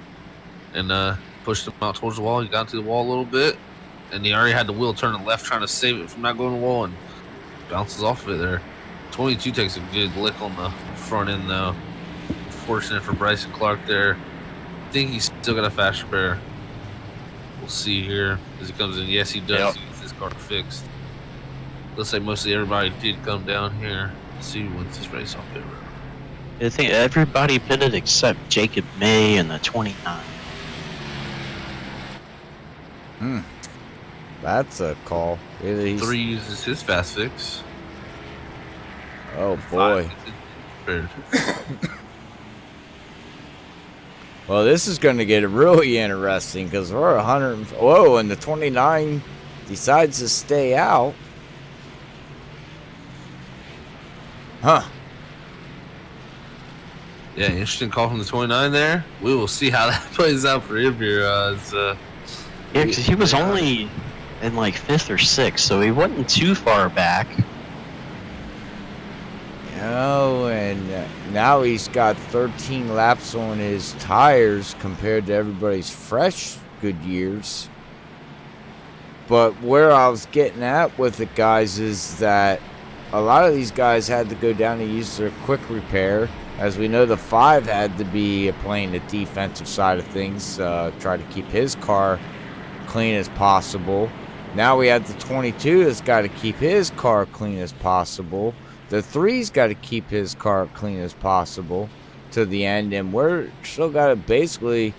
and pushed him out towards the wall. He got to the wall a little bit, and he already had the wheel turn to the left, trying to save it from not going to the wall, and bounces off of it there. 22 takes a good lick on the front end though. Fortunate for Bryson Clark there. I think he's still got a fast repair. We'll see here as he comes in. Yes, he does. Yep. He gets his car fixed. Looks like mostly everybody did come down here. Let's see who wins this race off pit road. I think everybody pitted except Jacob May and the 29. That's a call. He's- 3 uses his fast fix. Oh 5 boy. gets his repaired. Well, this is going to get really interesting because we're 100. Whoa, and the 29 decides to stay out. Huh. Yeah, interesting call from the 29 there. We will see how that plays out for him here. Yeah, because he was only in like 5th or 6th, so he wasn't too far back. Oh, and now he's got 13 laps on his tires compared to everybody's fresh Goodyears. But where I was getting at with it, guys, is that a lot of these guys had to go down and use their quick repair. As we know, the 5 had to be playing the defensive side of things, try to keep his car clean as possible. Now we have the 22 that's got to keep his car clean as possible. The 3's got to keep his car clean as possible to the end, and we're still got basically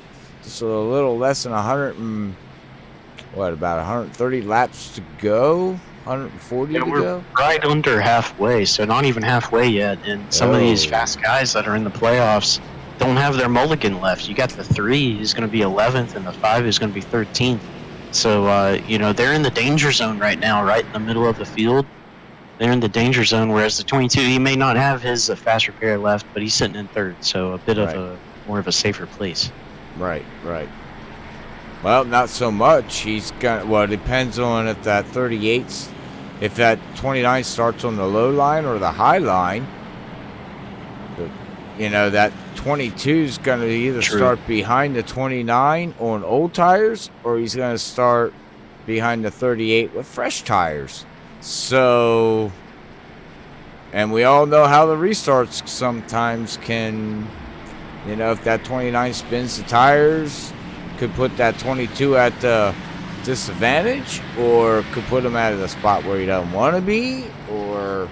just a little less than 130 laps to go, 140 to we're go. right under halfway, so not even halfway yet. And some of these fast guys that are in the playoffs don't have their mulligan left. You got the 3 who's going to be 11th, and the 5 is going to be 13th. So, they're in the danger zone right now, right in the middle of the field. They're in the danger zone, whereas the 22, he may not have his fast repair left, but he's sitting in 3rd, so a bit of more of a safer place. Right. Well, not so much. He's got, well, it depends on if that 38's, if that 29 starts on the low line or the high line. But, that 22's going to either start behind the 29 on old tires, or he's going to start behind the 38 with fresh tires. So, and we all know how the restarts sometimes can, if that 29 spins the tires, could put that 22 at the disadvantage, or could put him at a spot where he doesn't want to be, or,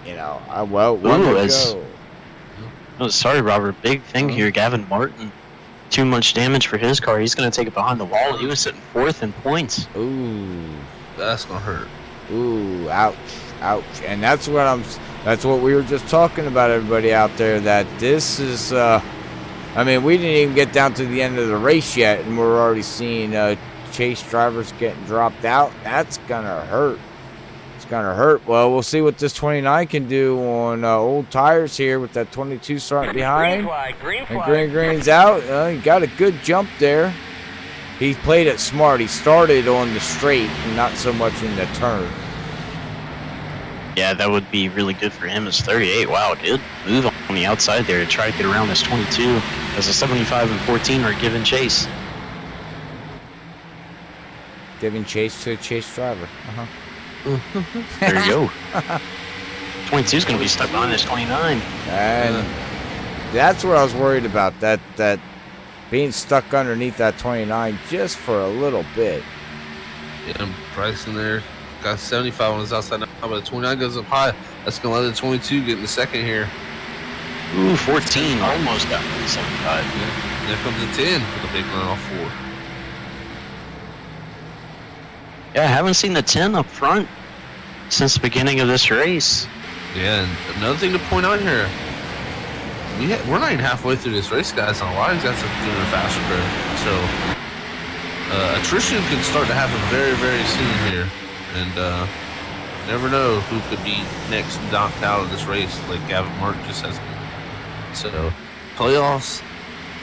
one to go. Oh, sorry, Robert. Big thing here. Gavin Martin, too much damage for his car. He's going to take it behind the wall. He was sitting 4th in points. Ooh. That's gonna hurt. Ooh, ouch. And that's what we were just talking about, everybody out there, that this is, we didn't even get down to the end of the race yet, and we're already seeing chase drivers getting dropped out. That's gonna hurt. It's gonna hurt. Well, we'll see what this 29 can do on old tires here with that 22 starting behind. Green And flag. Green's out. He got a good jump there. He played it smart. He started on the straight and not so much in the turn. Yeah, that would be really good for him as 38. Wow, good move on the outside there to try to get around this 22 as a 75 and 14 are giving chase. Giving chase to a chase driver. There you go. 22 is going to be stuck behind this 29. And that's what I was worried about, that being stuck underneath that 29 just for a little bit. Yeah, Bryson there got 75 on his outside now, but the 29 goes up high. That's going to let the 22 get in the second here. Ooh, 14 almost got 75. Yeah. There comes the 10 for the big run off 4. Yeah, I haven't seen the 10 up front since the beginning of this race. Yeah, and another thing to point out here, we're not even halfway through this race, guys. On a lot of these guys are doing a faster curve. So attrition can start to happen very, very soon here. And never know who could be next knocked out of this race, like Gavin Martin just has been. So playoffs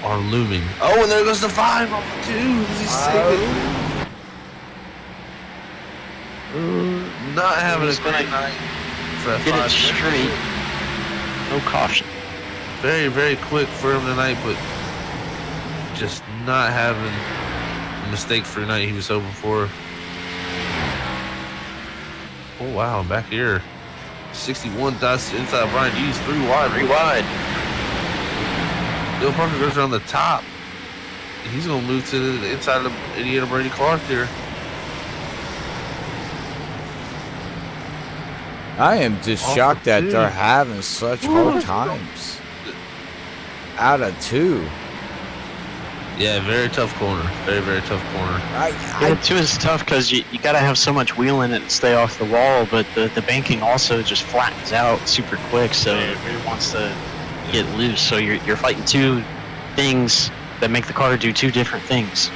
are looming. Oh, and there goes the 5 off the 2. Does he save it? Not having a great night for that Get 5. it straight. No caution. Very, very quick for him tonight, but just not having the mistake-free night he was hoping for. Oh, wow, back here. 61 dots inside Brian D's 3 wide. 3 wide. Bill Parker goes around the top. He's going to move to the inside of Indiana Brady Clark here. I am just Off shocked the that 2. they're having such hard times. Out of 2. Yeah, very tough corner. Very, very tough corner. Yeah, 2 is tough because you got to have so much wheel in it and stay off the wall, but the banking also just flattens out super quick, so it wants to get loose. So you're fighting 2 things that make the car do 2 different things.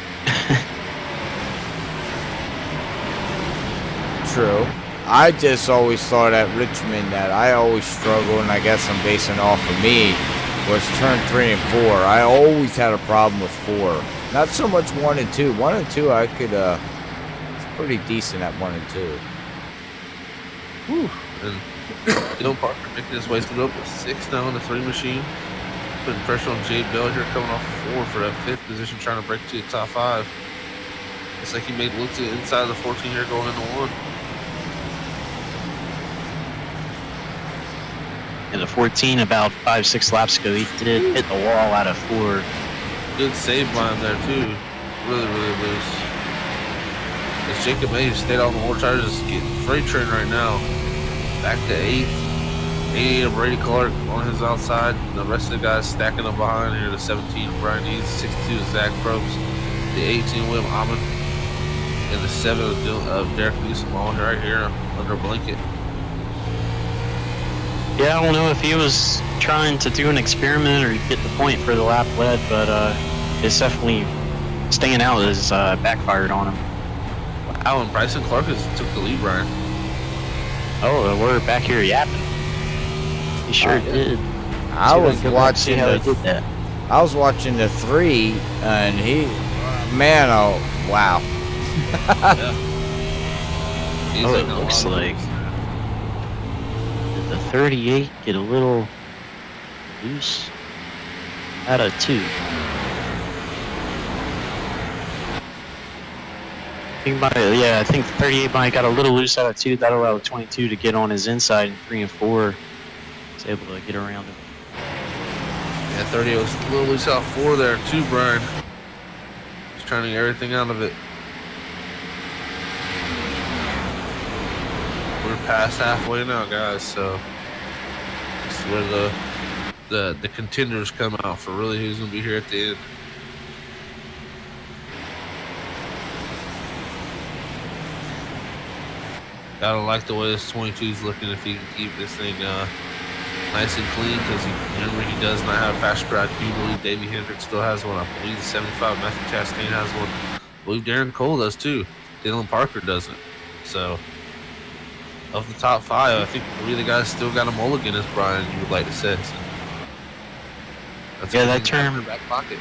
True. I just always thought at Richmond that I always struggled, and I guess I'm basing off of me, was turn 3 and 4. I always had a problem with 4. Not so much 1 and 2. 1 and 2 I could, it's pretty decent at 1 and 2. Whew. And Bill Parker making his way through up with 6 now on the 3 machine. Putting pressure on Jade Bell here, coming off 4 for that 5th position, trying to break to the top 5. Looks like he made look to the inside of the 14 here going into 1. In the 14, about 5-6 laps ago, he did hit the wall out of 4. Good save by him there too. Really, really loose. As Jacob May stayed on the war tires, just getting freight train right now. Back to 8th. 88 Brady Clark on his outside. The rest of the guys stacking up behind here. The 17 Brian Dees, 62 Zach Probst, the 18 William Amon, and the 7 of Derek Newsom all right here under a blanket. Yeah, I don't know if he was trying to do an experiment or get the point for the lap led, but it's definitely staying out has backfired on him. Wow, and Bryson Clark took the lead, Brian. Oh, we're back here yapping. He sure did. I was watching See how he did that. I was watching the 3, and he, man, oh wow. He's Oh, it like looks like did the 38 get a little loose out of 2. I think 38 might got a little loose out of 2. That allowed 22 to get on his inside in 3 and 4. Was able to get around him. Yeah, 38 was a little loose out 4 there too, Brian. Just trying to get everything out of it. We're past halfway now, guys, so this is where the contenders come out for really who's gonna be here at the end. Gotta like the way this 22 is looking if he can keep this thing nice and clean, because remember he does not have fast spread. I do believe Davey Hendricks still has one. I believe the 75 Matthew Chastain has one. I believe Darren Cole does too. Dylan Parker doesn't. So of the top 5, I think 3 of the guys still got a mulligan, as Brian you would like to say. So that's Yeah, a that thing to have in term- your back pocket.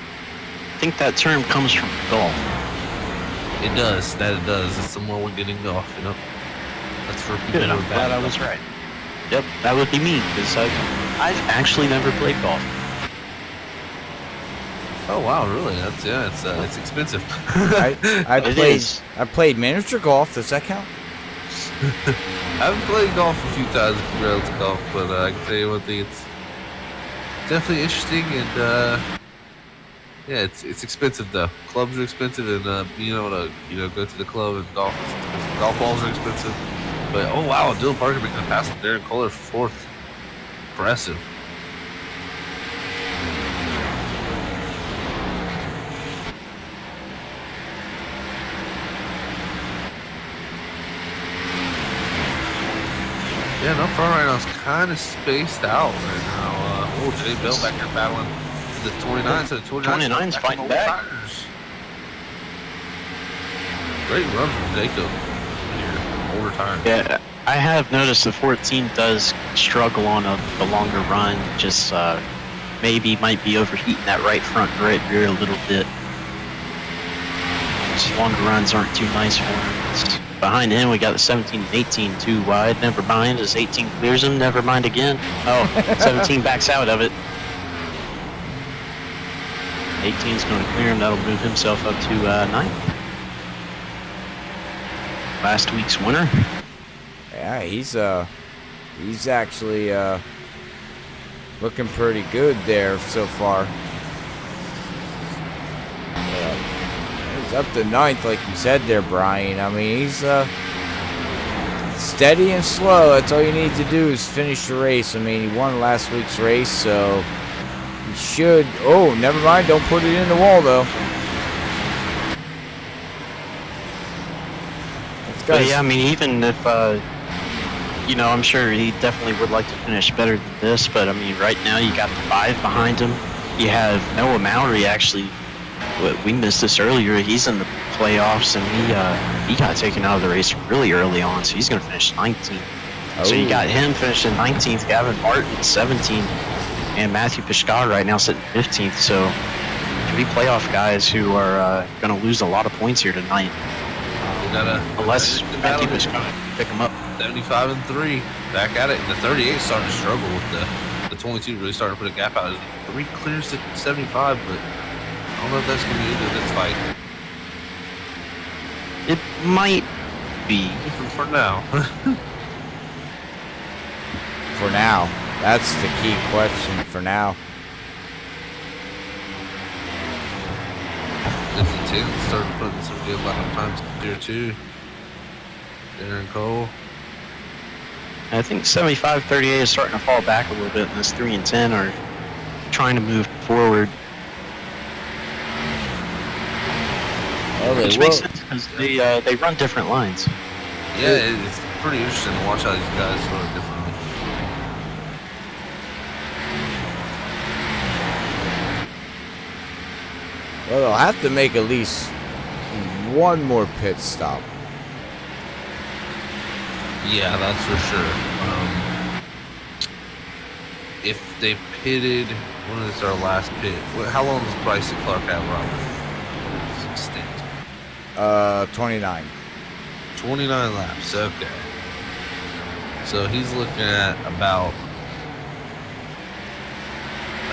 I think that term comes from golf. It does. That it does. It's the mulligan in golf, you know. That's for people Good, who I'm are glad bad. I was right. Yep, that would be me, because I've actually never played golf. Oh wow, really? That's it's expensive. I It played is. I played miniature golf. Does that count? I haven't played golf a few times if you're able to golf, but I can tell you one thing, it's definitely interesting and yeah, it's expensive though. Clubs are expensive and being able to, go to the club and golf is expensive. Golf balls are expensive. But oh wow, Dylan Parker making a pass from Darren Kohler for 4th. Impressive. Yeah, no front right now. It's kind of spaced out right now. Jay Bell back there battling the 29. So the 29's fighting back. Great run from Jacob here. Older tires. Yeah, I have noticed the 14 does struggle on the longer run. Just maybe might be overheating that right front and right rear a little bit. These longer runs aren't too nice for him. Behind him, we got the 17 and 18 too wide. Never mind, as 18 clears him. Never mind again. Oh, 17 backs out of it. 18's going to clear him. That'll move himself up to 9th. Last week's winner. Yeah, he's actually looking pretty good there so far. He's up to 9th, like you said there, Brian. I mean, he's steady and slow. That's all you need to do is finish the race. I mean, he won last week's race, so he should. Oh, never mind. Don't put it in the wall, though. But yeah, I mean, even if, I'm sure he definitely would like to finish better than this, but I mean, right now you got the 5 behind him. You have Noah Mallory actually. We missed this earlier. He's in the playoffs, and he got taken out of the race really early on, so he's going to finish 19th. Oh. So you got him finishing 19th, Gavin Martin 17th, and Matthew Pishkar right now sitting 15th. So 3 playoff guys who are going to lose a lot of points here tonight. Unless Matthew Pishkar can pick them up. 75 and 3, back at it. And the 38 starting to struggle with the 22 really starting to put a gap out. 3 clears to 75, but I don't know if that's going to be into this fight. It might be. For now. For now. That's the key question for now. It's the 10th started putting some good lap times here too. Darren Cole. I think 75-38 is starting to fall back a little bit, and this 3 and 10 are trying to move forward. Which makes sense because they run different lines. Yeah, it's pretty interesting to watch how these guys run differently. Well, they'll have to make at least one more pit stop. Yeah, that's for sure. If they pitted, when is our last pit? How long does Bryce and Clark have, Robert? 29. 29 laps, okay. So he's looking at about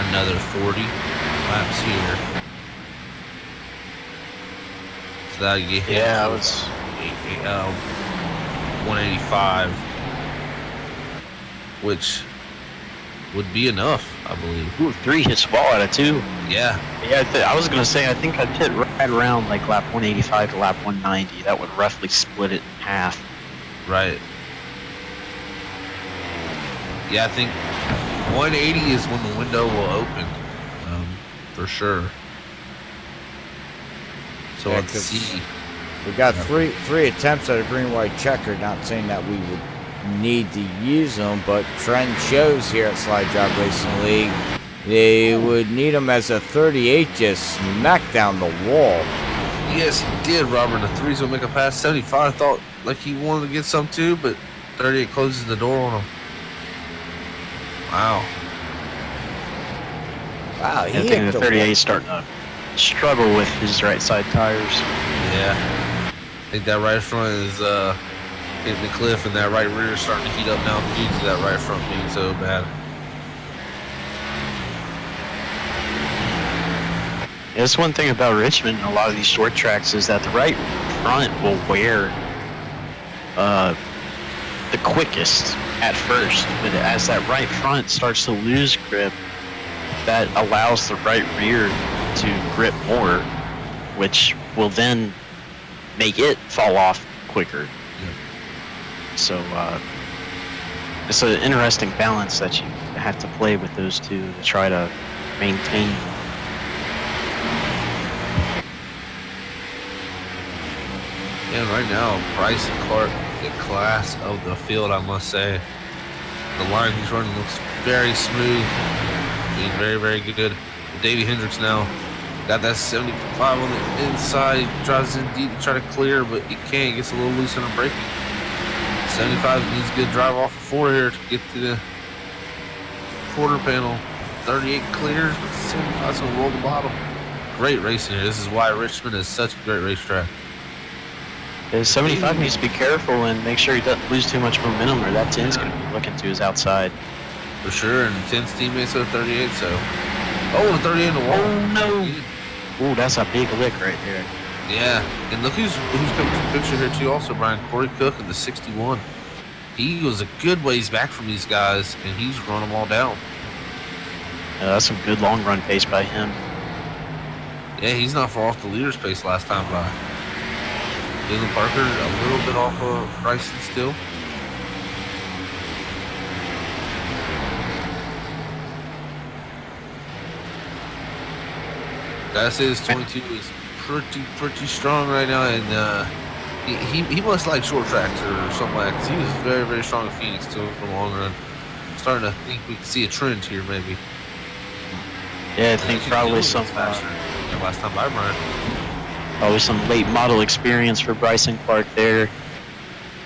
another 40 laps here. So that'll get hit. Yeah, I was 185, which would be enough, I believe. Ooh, 3 hits ball out of 2. Yeah. Yeah, I was gonna say I think I'd hit right around like lap 185 to lap 190. That would roughly split it in half. Right. Yeah, I think 180 is when the window will open, for sure. So Yeah, let's see. We got three attempts at a green-white checker. Not saying that we would need to use them, but trend shows here at SlideJawb Racing League they would need them as a 38 just smack down the wall. Yes, he did, Robert. The 3's will make a pass. 75 thought like he wanted to get some too, but 38 closes the door on him. Wow. Wow, he I think the 38 starting to struggle with his right side tires. Yeah. I think that right front is hitting the cliff, and that right rear is starting to heat up now due to that right front being so bad. That's one thing about Richmond and a lot of these short tracks is that the right front will wear the quickest at first, but as that right front starts to lose grip, that allows the right rear to grip more, which will then make it fall off quicker. So it's an interesting balance that you have to play with those two to try to maintain. And right now, Bryce and Clark, the class of the field, I must say. The line he's running looks very smooth. He's very, very good. Davey Hendricks now got that 75 on the inside. Drives in deep to try to clear, but he can't. Gets a little loose in the braking. 75 needs a good drive off of 4 here to get to the quarter panel. 38 clears, but 75's going to roll the bottom. Great racing here. This is why Richmond is such a great racetrack. 75 needs to be careful and make sure he doesn't lose too much momentum, or that 10's going to be looking to his outside. For sure, and 10's teammates with 38, so. Oh, the 38 in the wall. Oh, no. Oh, that's a big lick right there. Yeah, and look who's coming to the picture here, too, also, Brian. Corey Cook in the 61. He was a good ways back from these guys, and he's run them all down. That's some good long run pace by him. Yeah, he's not far off the leader's pace last time by. Dylan Parker a little bit off of Bryson still. Gotta say this 22 is pretty strong right now, and he must like short tracks or something like that, 'cause he was very, very strong in Phoenix too in the long run. Starting to think we can see a trend here maybe. Yeah, I think probably some faster. Last time by Brian. Probably some late model experience for Bryson Clark there.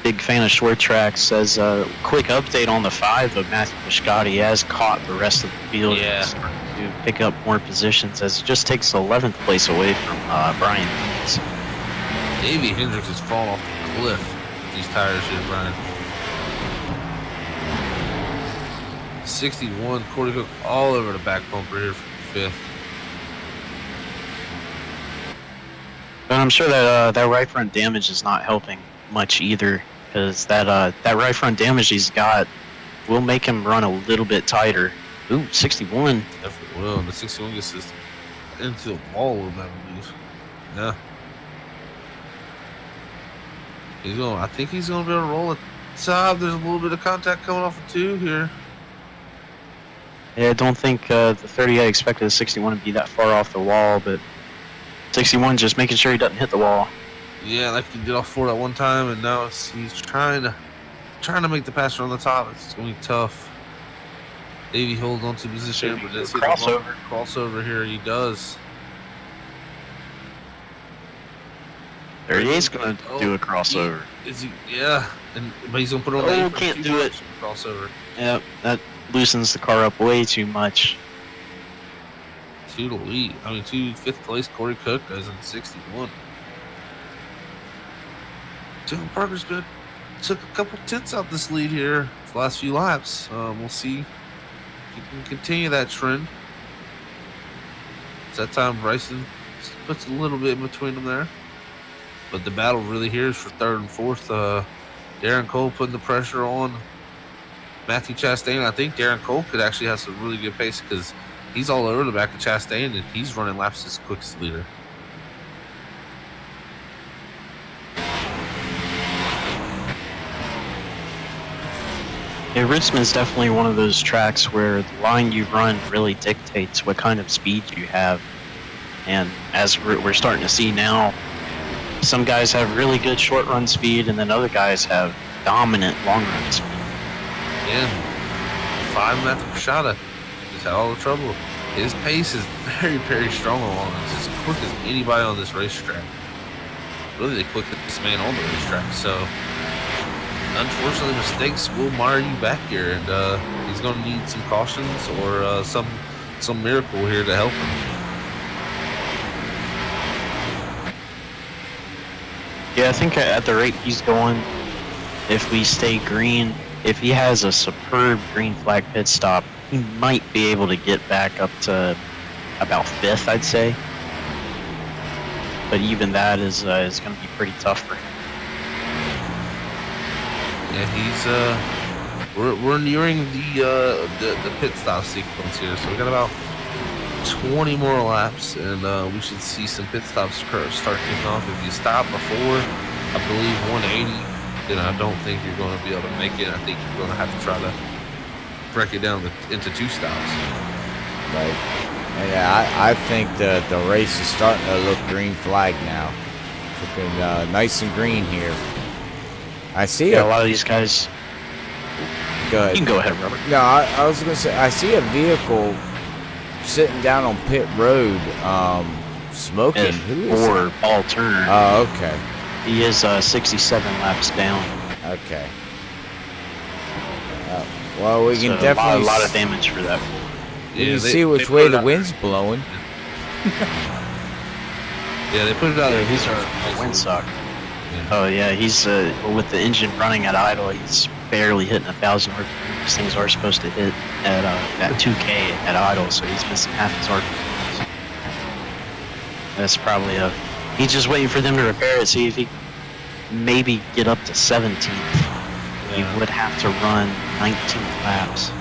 Big fan of short tracks. Says quick update on the 5 of Matthew Piscotti. He has caught the rest of the field. Yeah. To pick up more positions as it just takes the 11th place away from Brian. Davey Hendricks has fallen off the cliff with these tires here, Brian. 61, Corey Cook all over the back bumper here for 5th. But I'm sure that that right front damage is not helping much either, because that right front damage he's got will make him run a little bit tighter. Ooh, 61. Definitely will. The 61 gets this into the wall a little bit, I believe. Yeah. I think he's gonna be able to roll it top. There's a little bit of contact coming off of 2 here. Yeah, I don't think the 38 expected the 61 to be that far off the wall, but 61 just making sure he doesn't hit the wall. Yeah, like he did off 4 at one time, and now he's trying to make the passer on the top. It's gonna be tough. Davey holds on to position, but does he crossover here? He does. 38's gonna do a crossover. Is he? Yeah, but he's gonna put it on. Oh, can't do it. Crossover. Yep, that loosens the car up way too much. 2 to lead. I mean, 5th place. Corey Cook does in 61. Dylan Parker's took a couple tenths out this lead here for the last few laps. We'll see if he can continue that trend. It's that time Bryson puts a little bit in between them there. But the battle really here is for 3rd and 4th. Darren Cole putting the pressure on Matthew Chastain. I think Darren Cole could actually have some really good pace because he's all over the back of Chastain and he's running laps as quickest leader. Yeah, Richmond's definitely one of those tracks where the line you run really dictates what kind of speed you have. And as we're starting to see now, some guys have really good short run speed, and then other guys have dominant long run speed. Yeah, 5 Matthew Piscotti just had all the trouble. His pace is very, very strong along. It's as quick as anybody on this racetrack. Really the quickest man on the racetrack. So, unfortunately, mistakes will mar you back here, and he's going to need some cautions or some miracle here to help him. Yeah, I think at the rate he's going, if we stay green, if he has a superb green flag pit stop, he might be able to get back up to about 5th, I'd say. But even that is going to be pretty tough for him. Yeah, he's we're nearing the pit stop sequence here, so we got about 20 more laps, and we should see some pit stops start kicking off. If you stop before, I believe 180, then I don't think you're going to be able to make it. I think you're going to have to try to break it down into 2 stops. Right. Yeah, I think the race is starting to look green flag now. Looking nice and green here. I see a lot of these guys. Go ahead. You can go ahead, Robert. No, I was going to say, I see a vehicle sitting down on pit road, smoking. Who is or Paul Turner. Oh, okay. He is 67 laps down. Okay. Well, we can definitely a lot of damage for that. You can see which way the wind's blowing. Yeah, they put it out there. He's our windsock. Yeah. Oh yeah, he's with the engine running at idle. He's barely hitting 1,000 RPM. These things are supposed to hit at 2K at idle, so he's missing half his RPMs. That's probably he's just waiting for them to repair it. See if he maybe get up to 17th. Yeah. He would have to run 19 laps.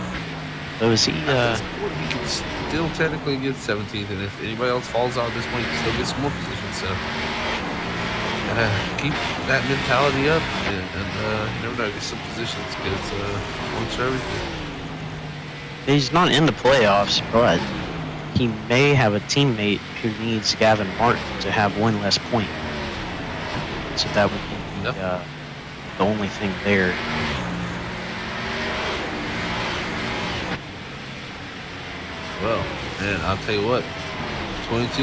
So is he? He can still technically get 17th, and if anybody else falls out at this point, he can still get some more positions. So keep that mentality up, and you never know, get some positions because points for everything. He's not in the playoffs, but he may have a teammate who needs Gavin Martin to have 1 less point. So that would be the only thing there. Well, man, I'll tell you what, 22,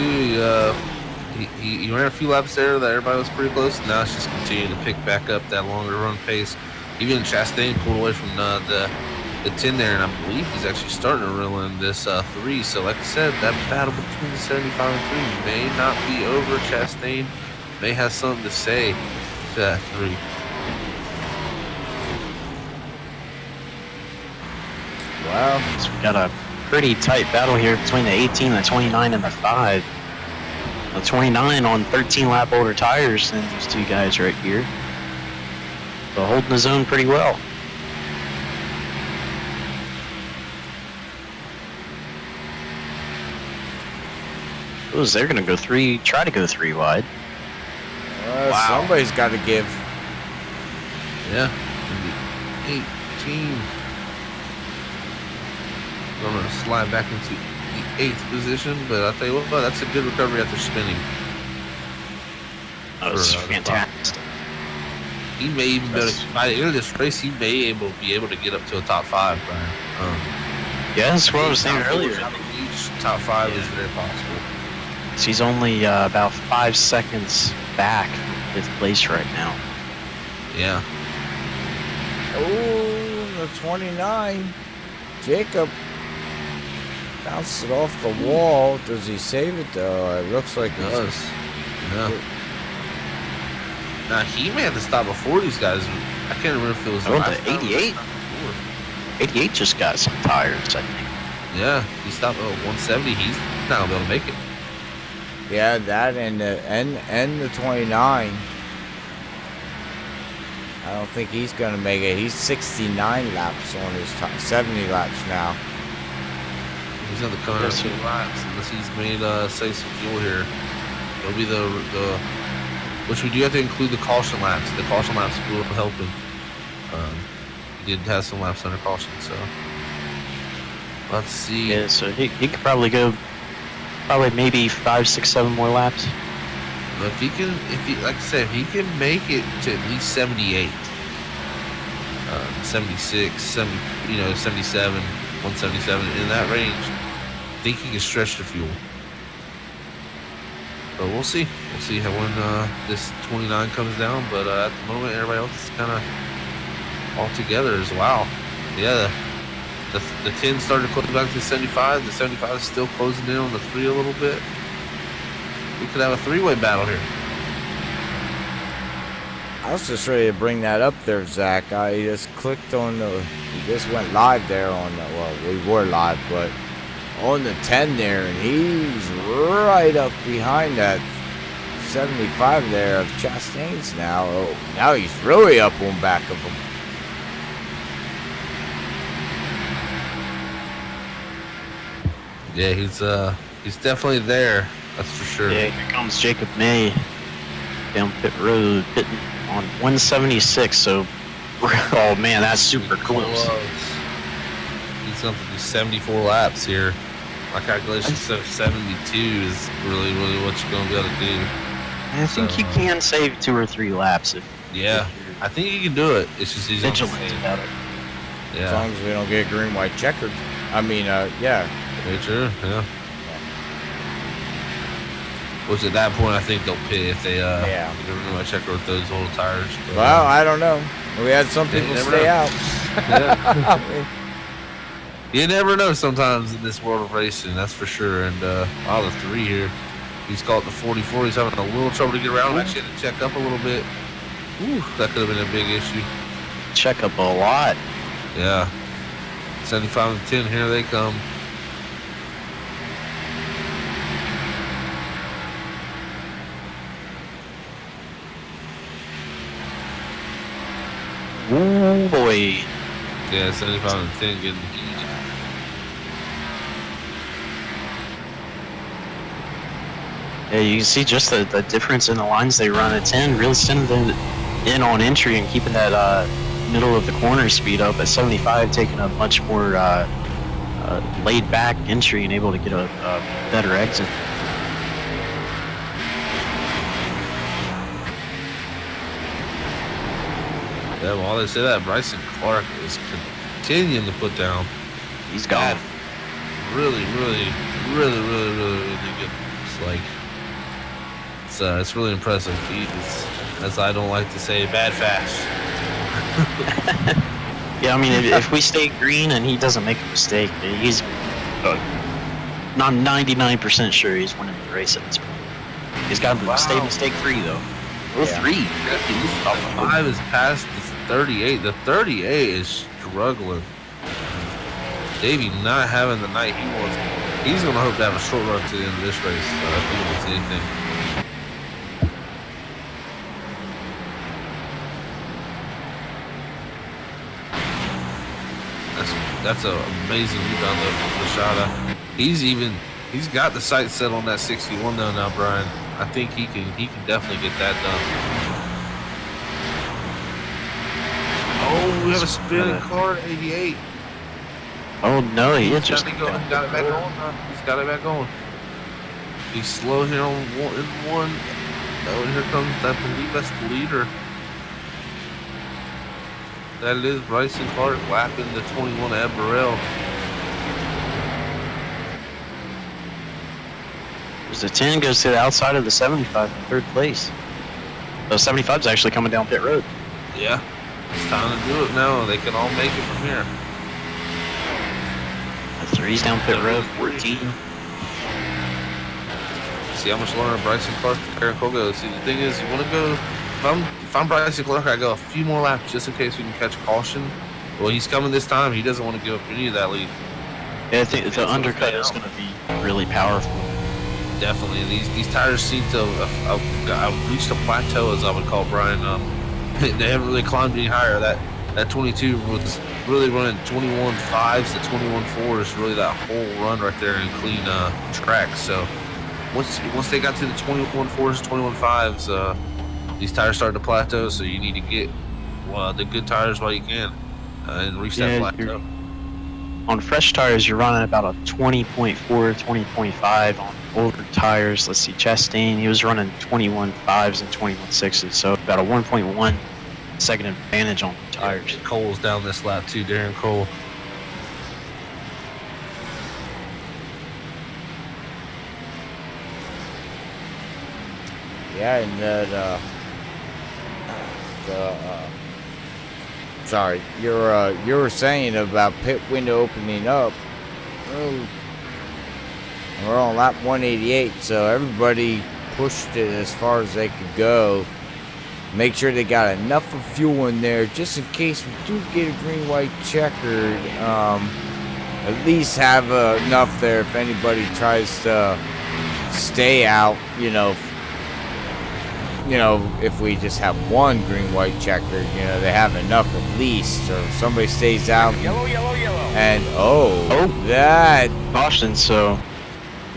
he ran a few laps there that everybody was pretty close. Now it's just continuing to pick back up that longer run pace. Even Chastain pulled away from the 10 there, and I believe he's actually starting to reel in this 3. So like I said, that battle between the 75 and 3 may not be over. Chastain may have something to say to that 3. Wow, so we got a pretty tight battle here between the 18, the 29, and the 5. The 29 on 13 lap older tires than these 2 guys right here. So holding his own pretty well. They're going to go try to go 3 wide. Wow. Somebody's got to give. Yeah. 18. Going to slide back into the 8th position, but I'll tell you what, that's a good recovery after spinning. That was fantastic. He may even by the end of this race, he may be able to get up to a top 5, Brian. Yeah, that's what I was saying earlier. Each top 5 is very possible. So he's only about 5 seconds back from 5th place right now. Yeah. Oh, the 29. Jacob bounced it off the wall. Does he save it though? It looks like he does. Yeah. Now he may have to stop before these guys. I can't remember if it was the 88. 88 just got some tires, I think. Yeah, he stopped at 170. He's not gonna be able to make it. Yeah, that and the 29. I don't think he's gonna make it. He's 69 laps on his top, 70 laps now. He's gonna come out 2 laps unless he's made save some fuel here. It'll be the which we do have to include the caution laps. The caution laps will help him. He did have some laps under caution, so let's see. Yeah, so he could probably go maybe 5, 6, 7 more laps. But if he like I said, if he can make it to at least 78, 76, 70, 77, 177 in that range, I think he can stretch the fuel. But we'll see. We'll see how when this 29 comes down. But at the moment, everybody else is kind of all together as well. Yeah, the 10 started to close back to the 75. The 75 is still closing in on the 3 a little bit. We could have a 3-way battle here. I was just ready to bring that up there, Zach. I just clicked on he just went live there on we were live, but on the 10 there, and he's right up behind that 75 there of Chastain's now. Oh, now he's really up on back of him. Yeah, he's definitely there. That's for sure. Yeah, here comes Jacob May down pit road, pitting on 176. So, oh man, that's super close. He's going to do 74 laps here. My calculation says 72 is really what you're going to be able to do. I think you can save 2 or 3 laps if I think you can do it. It's just he's vigilant about it. Yeah. As long as we don't get green, white checkered. I mean, yeah. Very true. Yeah. Which at that point, I think they'll pit if they get a green, white checker with those old tires. But, well, I don't know. We had some people stay out. You never know sometimes in this world of racing, that's for sure. And the 3 here, he's caught the 44. He's having a little trouble to get around. Actually had to check up a little bit. Ooh, that could have been a big issue. Check up a lot. Yeah. 75 and 10, here they come. Oh boy. Yeah, 75 and 10 getting heated. Yeah, you can see just the difference in the lines they run at 10, really sending them in on entry and keeping that middle of the corner speed up. At 75, taking a much more laid back entry and able to get a better exit. Yeah, while they say that, Bryson Clark is continuing to put down. He's gone. Really good. It's really impressive. He's, as I don't like to say, bad fast. Yeah, I mean, if we stay green and he doesn't make a mistake, he's. I'm 99% sure he's winning the race at this point. He's got to stay mistake-free though. Or 3. Yeah, 5 is past the 38. The 38 is struggling. Davey not having the night he wants. He's going to hope to have a short run to the end of this race. If he wants anything. That's an amazing rebound though from Lashada. He's got the sights set on that 61 though now, Brian. I think he can definitely get that done. Oh, we have a spinning car at 88. Oh no, he He's just got it back on. He's got it back on. He's slow here on one. Oh, and here comes, I believe that's the leader. That is Bryson Clark lapping the 21 Ed Burrell. The 10 goes to the outside of the 75 in 3rd place. So 75 is actually coming down pit road. Yeah, it's time to do it now. They can all make it from here. The 3's down pit road, 14. See how much longer Bryson Clark and Aaron Cole goes. See, the thing is, you want to go. If I'm Bryson Clark, I go a few more laps just in case we can catch a caution. Well, he's coming this time. He doesn't want to give up any of that lead. Yeah, I think the undercut is going to be really powerful. Definitely. These tires seem to have reached a plateau, as I would call Brian. They haven't really climbed any higher. That 22 was really running 21.5s to 21.4s, really that whole run right there in clean track. So once they got to the 21.4s, 21.5s, these tires started to plateau. So you need to get the good tires while you can and reach that plateau. On fresh tires, you're running about a 20.4, 20.5 on older tires. Let's see, Chastain, he was running 21.5s and 21.6s, so about a 1.1 second advantage on the tires. Yeah, Cole's down this lap too, Darren Cole. Yeah, and sorry, you were saying about pit window opening up. Well, we're on lap 188, so everybody pushed it as far as they could go. Make sure they got enough of fuel in there just in case we do get a green, white checkered. At least have enough there if anybody tries to stay out, you know, you know, if we just have one green-white checker, you know, they have enough at least, or somebody stays out. Yellow, yellow, yellow. And Oh. that Caution, so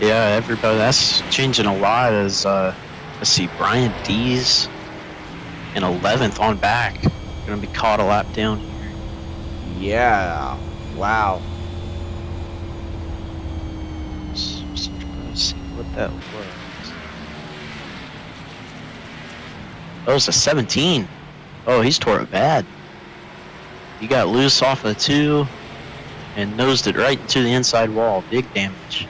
yeah, everybody, that's changing a lot as let's see, Brian D's in 11th on back, gonna be caught a lap down here. yeah, wow. So let's see what that was. Oh, it's a 17. Oh, he's tore it bad. He got loose off of 2 and nosed it right into the inside wall. Big damage.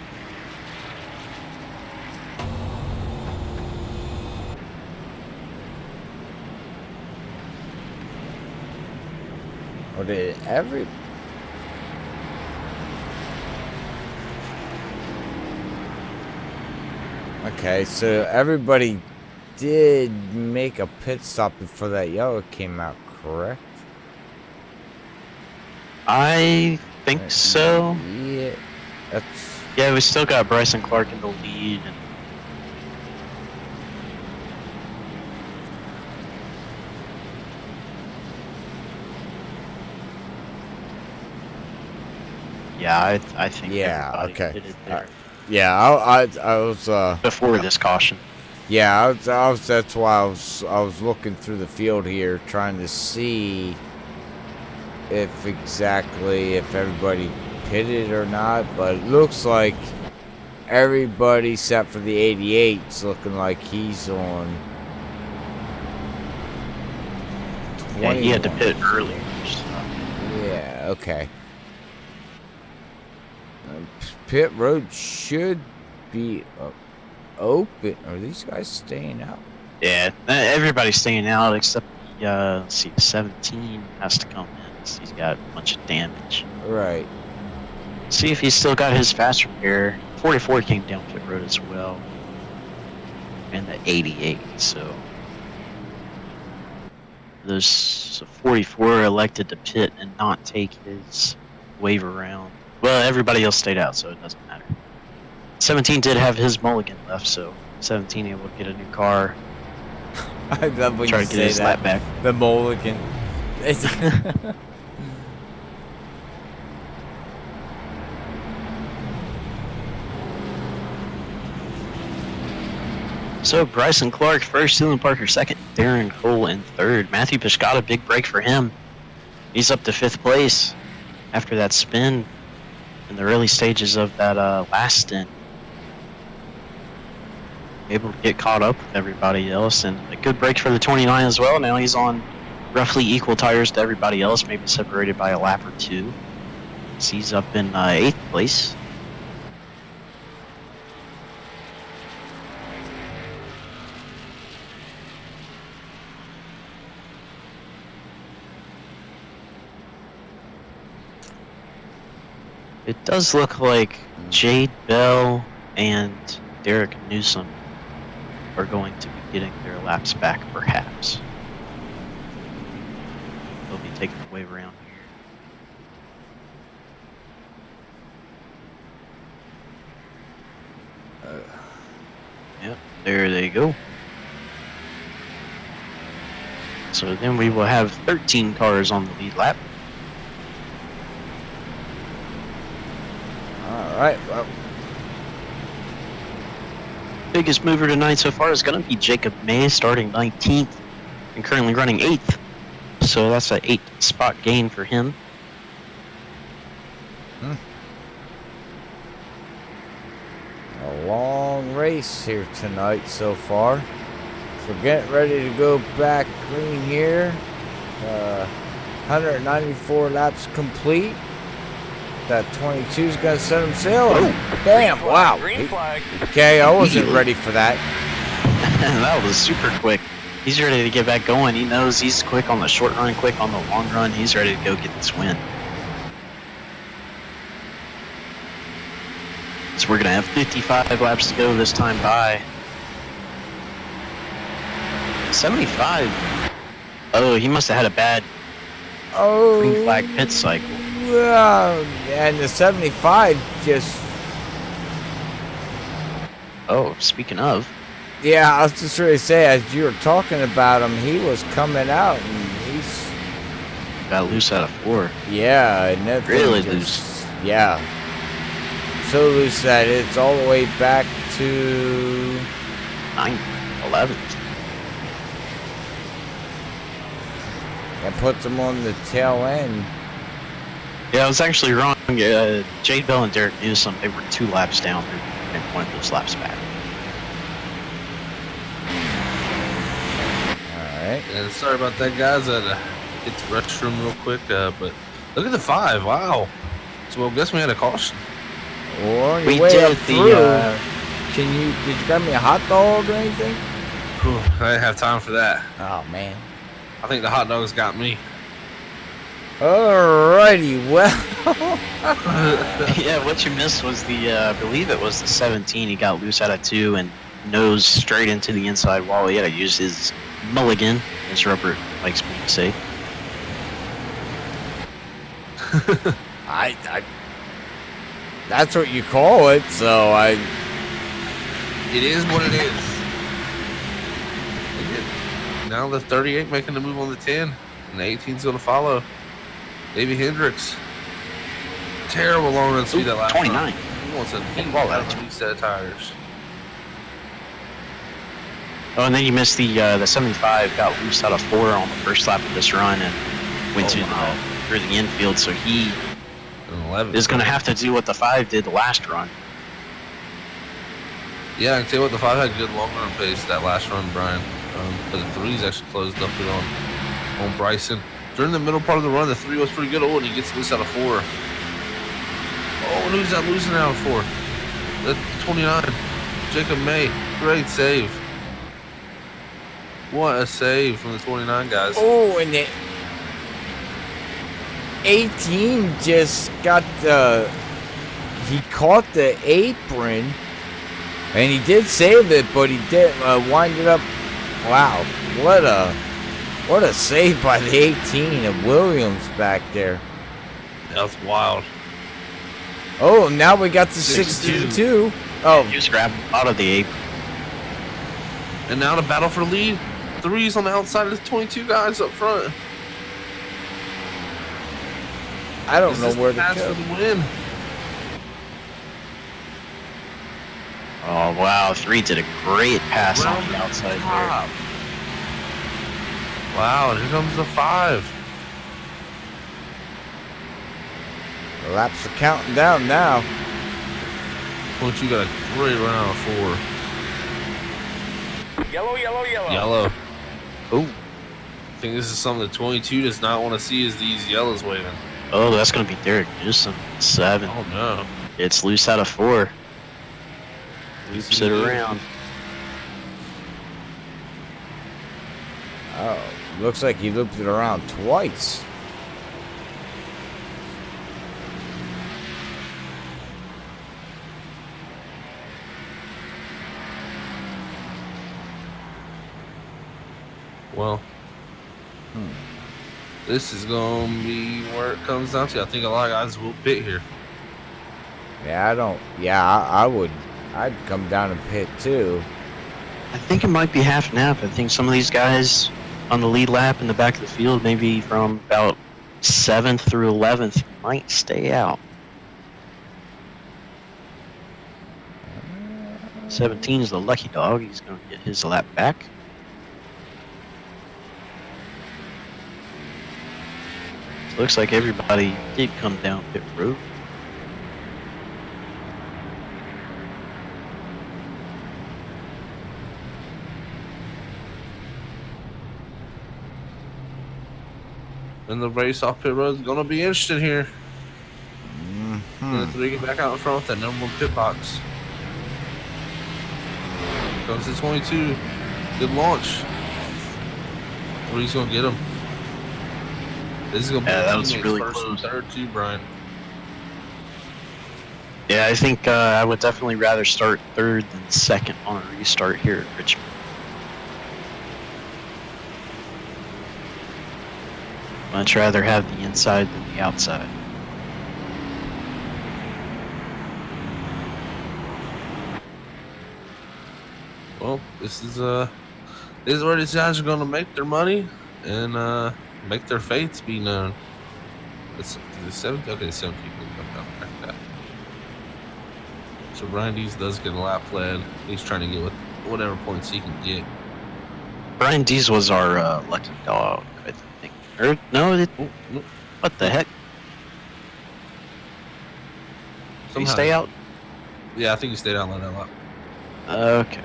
Or did every... Okay, so everybody did make a pit stop before that yellow came out, correct? I think so. Yeah, that's... Yeah, we still got Bryson Clark in the lead. And yeah, I think Yeah, everybody okay. did it there. Yeah, I was Before this caution. yeah, I was that's why I was looking through the field here trying to see if everybody pitted or not, but it looks like everybody except for the 88's looking like he's on 20. Yeah, he had to pit earlier. So. Yeah, okay. Pit road should be open. Are these guys staying out? Yeah, everybody's staying out except let's see, 17 has to come in. So he's got a bunch of damage. Right. See if he's still got his fast repair. 44 came down pit road as well, and the 88. So there's 44 elected to pit and not take his wave around. Well, everybody else stayed out, so it doesn't matter. 17 did have his mulligan left, so 17 able to get a new car. I love when Try you to get say his that. lap back. The mulligan. So Bryson Clark first, Dylan Parker second, Darren Cole in third. Matthew Piscata, big break for him. He's up to 5th place after that spin in the early stages of that last stint. Able to get caught up with everybody else, and a good break for the 29 as well. Now he's on roughly equal tires to everybody else, maybe separated by a lap or 2. So he's up in 8th place. It does look like Jade Bell and Derek Newsom are going to be getting their laps back, perhaps. They'll be taking the wave around here. Yep, there they go. So then we will have 13 cars on the lead lap. All right. Well, Biggest mover tonight so far is going to be Jacob May, starting 19th and currently running 8th. So that's an 8-spot gain for him. a long race here tonight so far. So getting ready to go back green here. 194 laps complete. That 22's gonna set him sail. Oh, damn! Wow. Green flag. Okay, I wasn't ready for that. That was super quick. He's ready to get back going. He knows he's quick on the short run, quick on the long run. He's ready to go get this win. So we're gonna have 55 laps to go this time by. 75. Oh, he must have had a bad green flag pit cycle. And the 75 just... Oh, speaking of, Yeah, I was just ready to say, as you were talking about him, he was coming out, and he's Got loose out of 4. yeah, and that thing Really just- loose. Yeah, so loose that it's all the way back to 9, 11. that puts him on the tail end. Yeah, I was actually wrong. Jade Bell and Derek Newsom, they were 2 laps down and one of those laps back. All right. And sorry about that, guys. I had to get to the restroom real quick. But look at the 5. Wow. So I guess we had a caution. Well, on your We way did up the, through, did you grab me a hot dog or anything? Whew, I didn't have time for that. Oh man. I think the hot dogs got me. Alrighty, well. Yeah, what you missed was the, I believe it was the 17. He got loose out of 2 and nose straight into the inside wall. He had to use his mulligan, as Robert likes me to say. I that's what you call it, so It is what it is. Now the 38 making the move on the 10, and the 18's going to follow. Davey Hendricks. Terrible long run speed that last 29. run. He wants a Good ball, out actually. of set of tires. Oh, and then you missed the 75. Got loose out of 4 on the first lap of this run and went through the infield. So he And 11. is going to have to do what the 5 did the last run. Yeah, I can tell you what, the 5 had good long run pace that last run, Brian. But the 3's actually closed up it on Bryson. During the middle part of the run, the 3 was pretty good. Oh, and he gets loose out of 4. Oh, and who's that losing out of 4? The 29. Jacob May. Great save. What a save from the 29, guys. oh, and the 18 just got he caught the apron, and he did save it, but he did wind it up. Wow, what a save by the 18 of Williams back there. That's wild. Oh, now we got the 62. 62. Oh, He was grabbed out of the apron. And now to battle for lead. 3's on the outside of the 22 guys up front. I don't This know is where the to pass go. for the win. Oh, wow. 3 did a great pass on Round the outside there. top. Wow, and here comes the 5. The laps are counting down now. 22 got a great run out of 4. Yellow, yellow, yellow. Yellow. Oh, I think this is something that 22 does not want to see, is these yellows waving. oh, that's going to be Derek Newsom. 7. Oh no. It's loose out of 4. Loops it around. Oh, looks like he looped it around twice. Well, this is going to be where it comes down to. I think a lot of guys will pit here. Yeah, I don't. Yeah, I would. I'd come down and pit too. I think it might be half nap. I think some of these guys on the lead lap in the back of the field, maybe from about 7th through 11th, might stay out. 17 is the lucky dog. He's going to get his lap back. So looks like everybody did come down pit road. And the race off pit road is going to be interesting here. The 3 get back out in front with that number 1 pit box. Comes to 22. Good launch. 3's going to get him. This is going to be Yeah, the that was teammates really first close. and third too, Brian. Yeah, I think I would definitely rather start 3rd than 2nd on a restart here at Richmond. Much rather have the inside than the outside. Well, this is where these guys are going to make their money and make their fates be known. It's the 17. Okay, 17. Okay. So Brian Dees does get a lap led. He's trying to get whatever points he can get. Brian Dees was our lucky dog, I think. Or no, what the heck? Did he stay out? Yeah, I think he stayed out on that lap. Okay.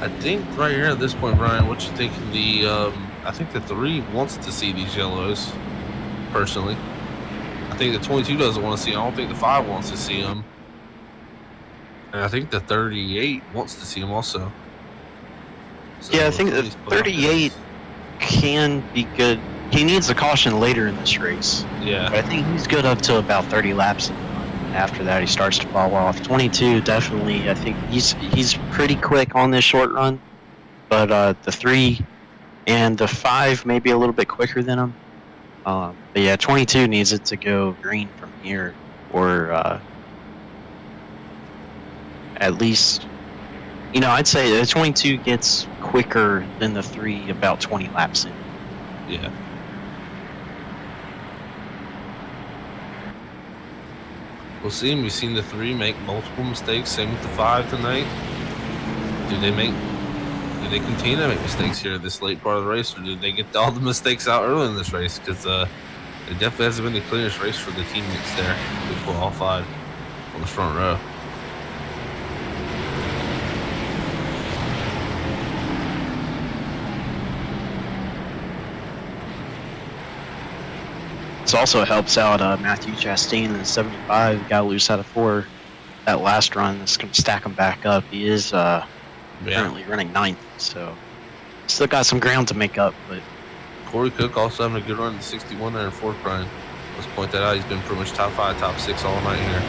I think right here at this point, Brian, what you think I think the 3 wants to see these yellows, personally. I think the 22 doesn't want to see them. I don't think the 5 wants to see them. And I think the 38 wants to see them also. So Yeah, I think the 38 can be good. He needs a caution later in this race. Yeah. But I think he's good up to about 30 laps. After that, he starts to fall off. 22, definitely. I think he's pretty quick on this short run. But the 3 and the 5 may be a little bit quicker than him. But yeah, 22 needs it to go green from here. Or at least, I'd say the 22 gets quicker than the 3 about 20 laps in. Yeah. We'll see. We've seen the 3 make multiple mistakes. Same with the 5 tonight. Do they continue to make mistakes here this late part of the race, or did they get all the mistakes out early in this race? Because it definitely hasn't been the cleanest race for the teammates there. They pull all 5 on the front row. This also helps out Matthew Chastain in the 75. Got loose out of 4 that last run. It's going to stack him back up. He is currently running 9th, so still got some ground to make up. But Corey Cook also having a good run in the 61 there in 4th, Brian. Let's point that out. He's been pretty much top 5, top 6 all night here.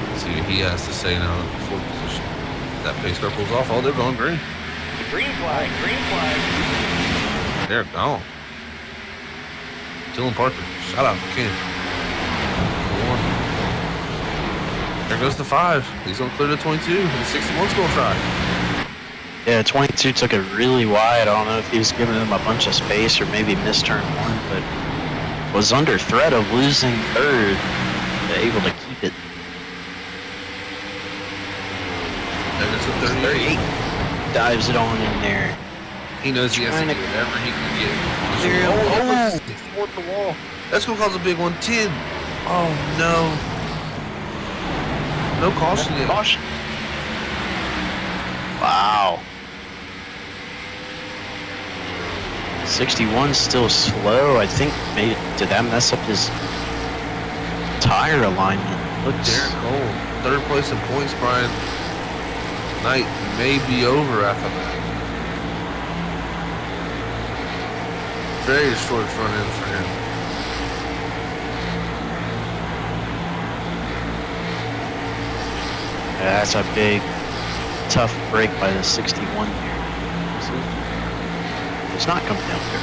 Let's see what he has to say now in the 4th position. That pace car pulls off. Oh, they're going green. Green flag, green flag. They're gone. Dylan Parker, shout out to Ken. There goes the 5. He's going to clear the 22. The 61's going to try. yeah, 22 took it really wide. I don't know if he was giving him a bunch of space or maybe missed turn 1, but was under threat of losing 3rd, able to keep it. And it's a 38. Dives it on in there. He knows he has to get whatever he can get. Oh, 61 to the wall. That's going to cause a big one. 10. Oh, no. No caution yet. Caution. Wow. 61's still slow. I think maybe did that mess up his tire alignment? Looks Derek Cole, 3rd place in points, Brian. Night may be over after that. Very destroyed front end for him. Yeah, that's a big, tough break by the 61 here. It's not coming down there.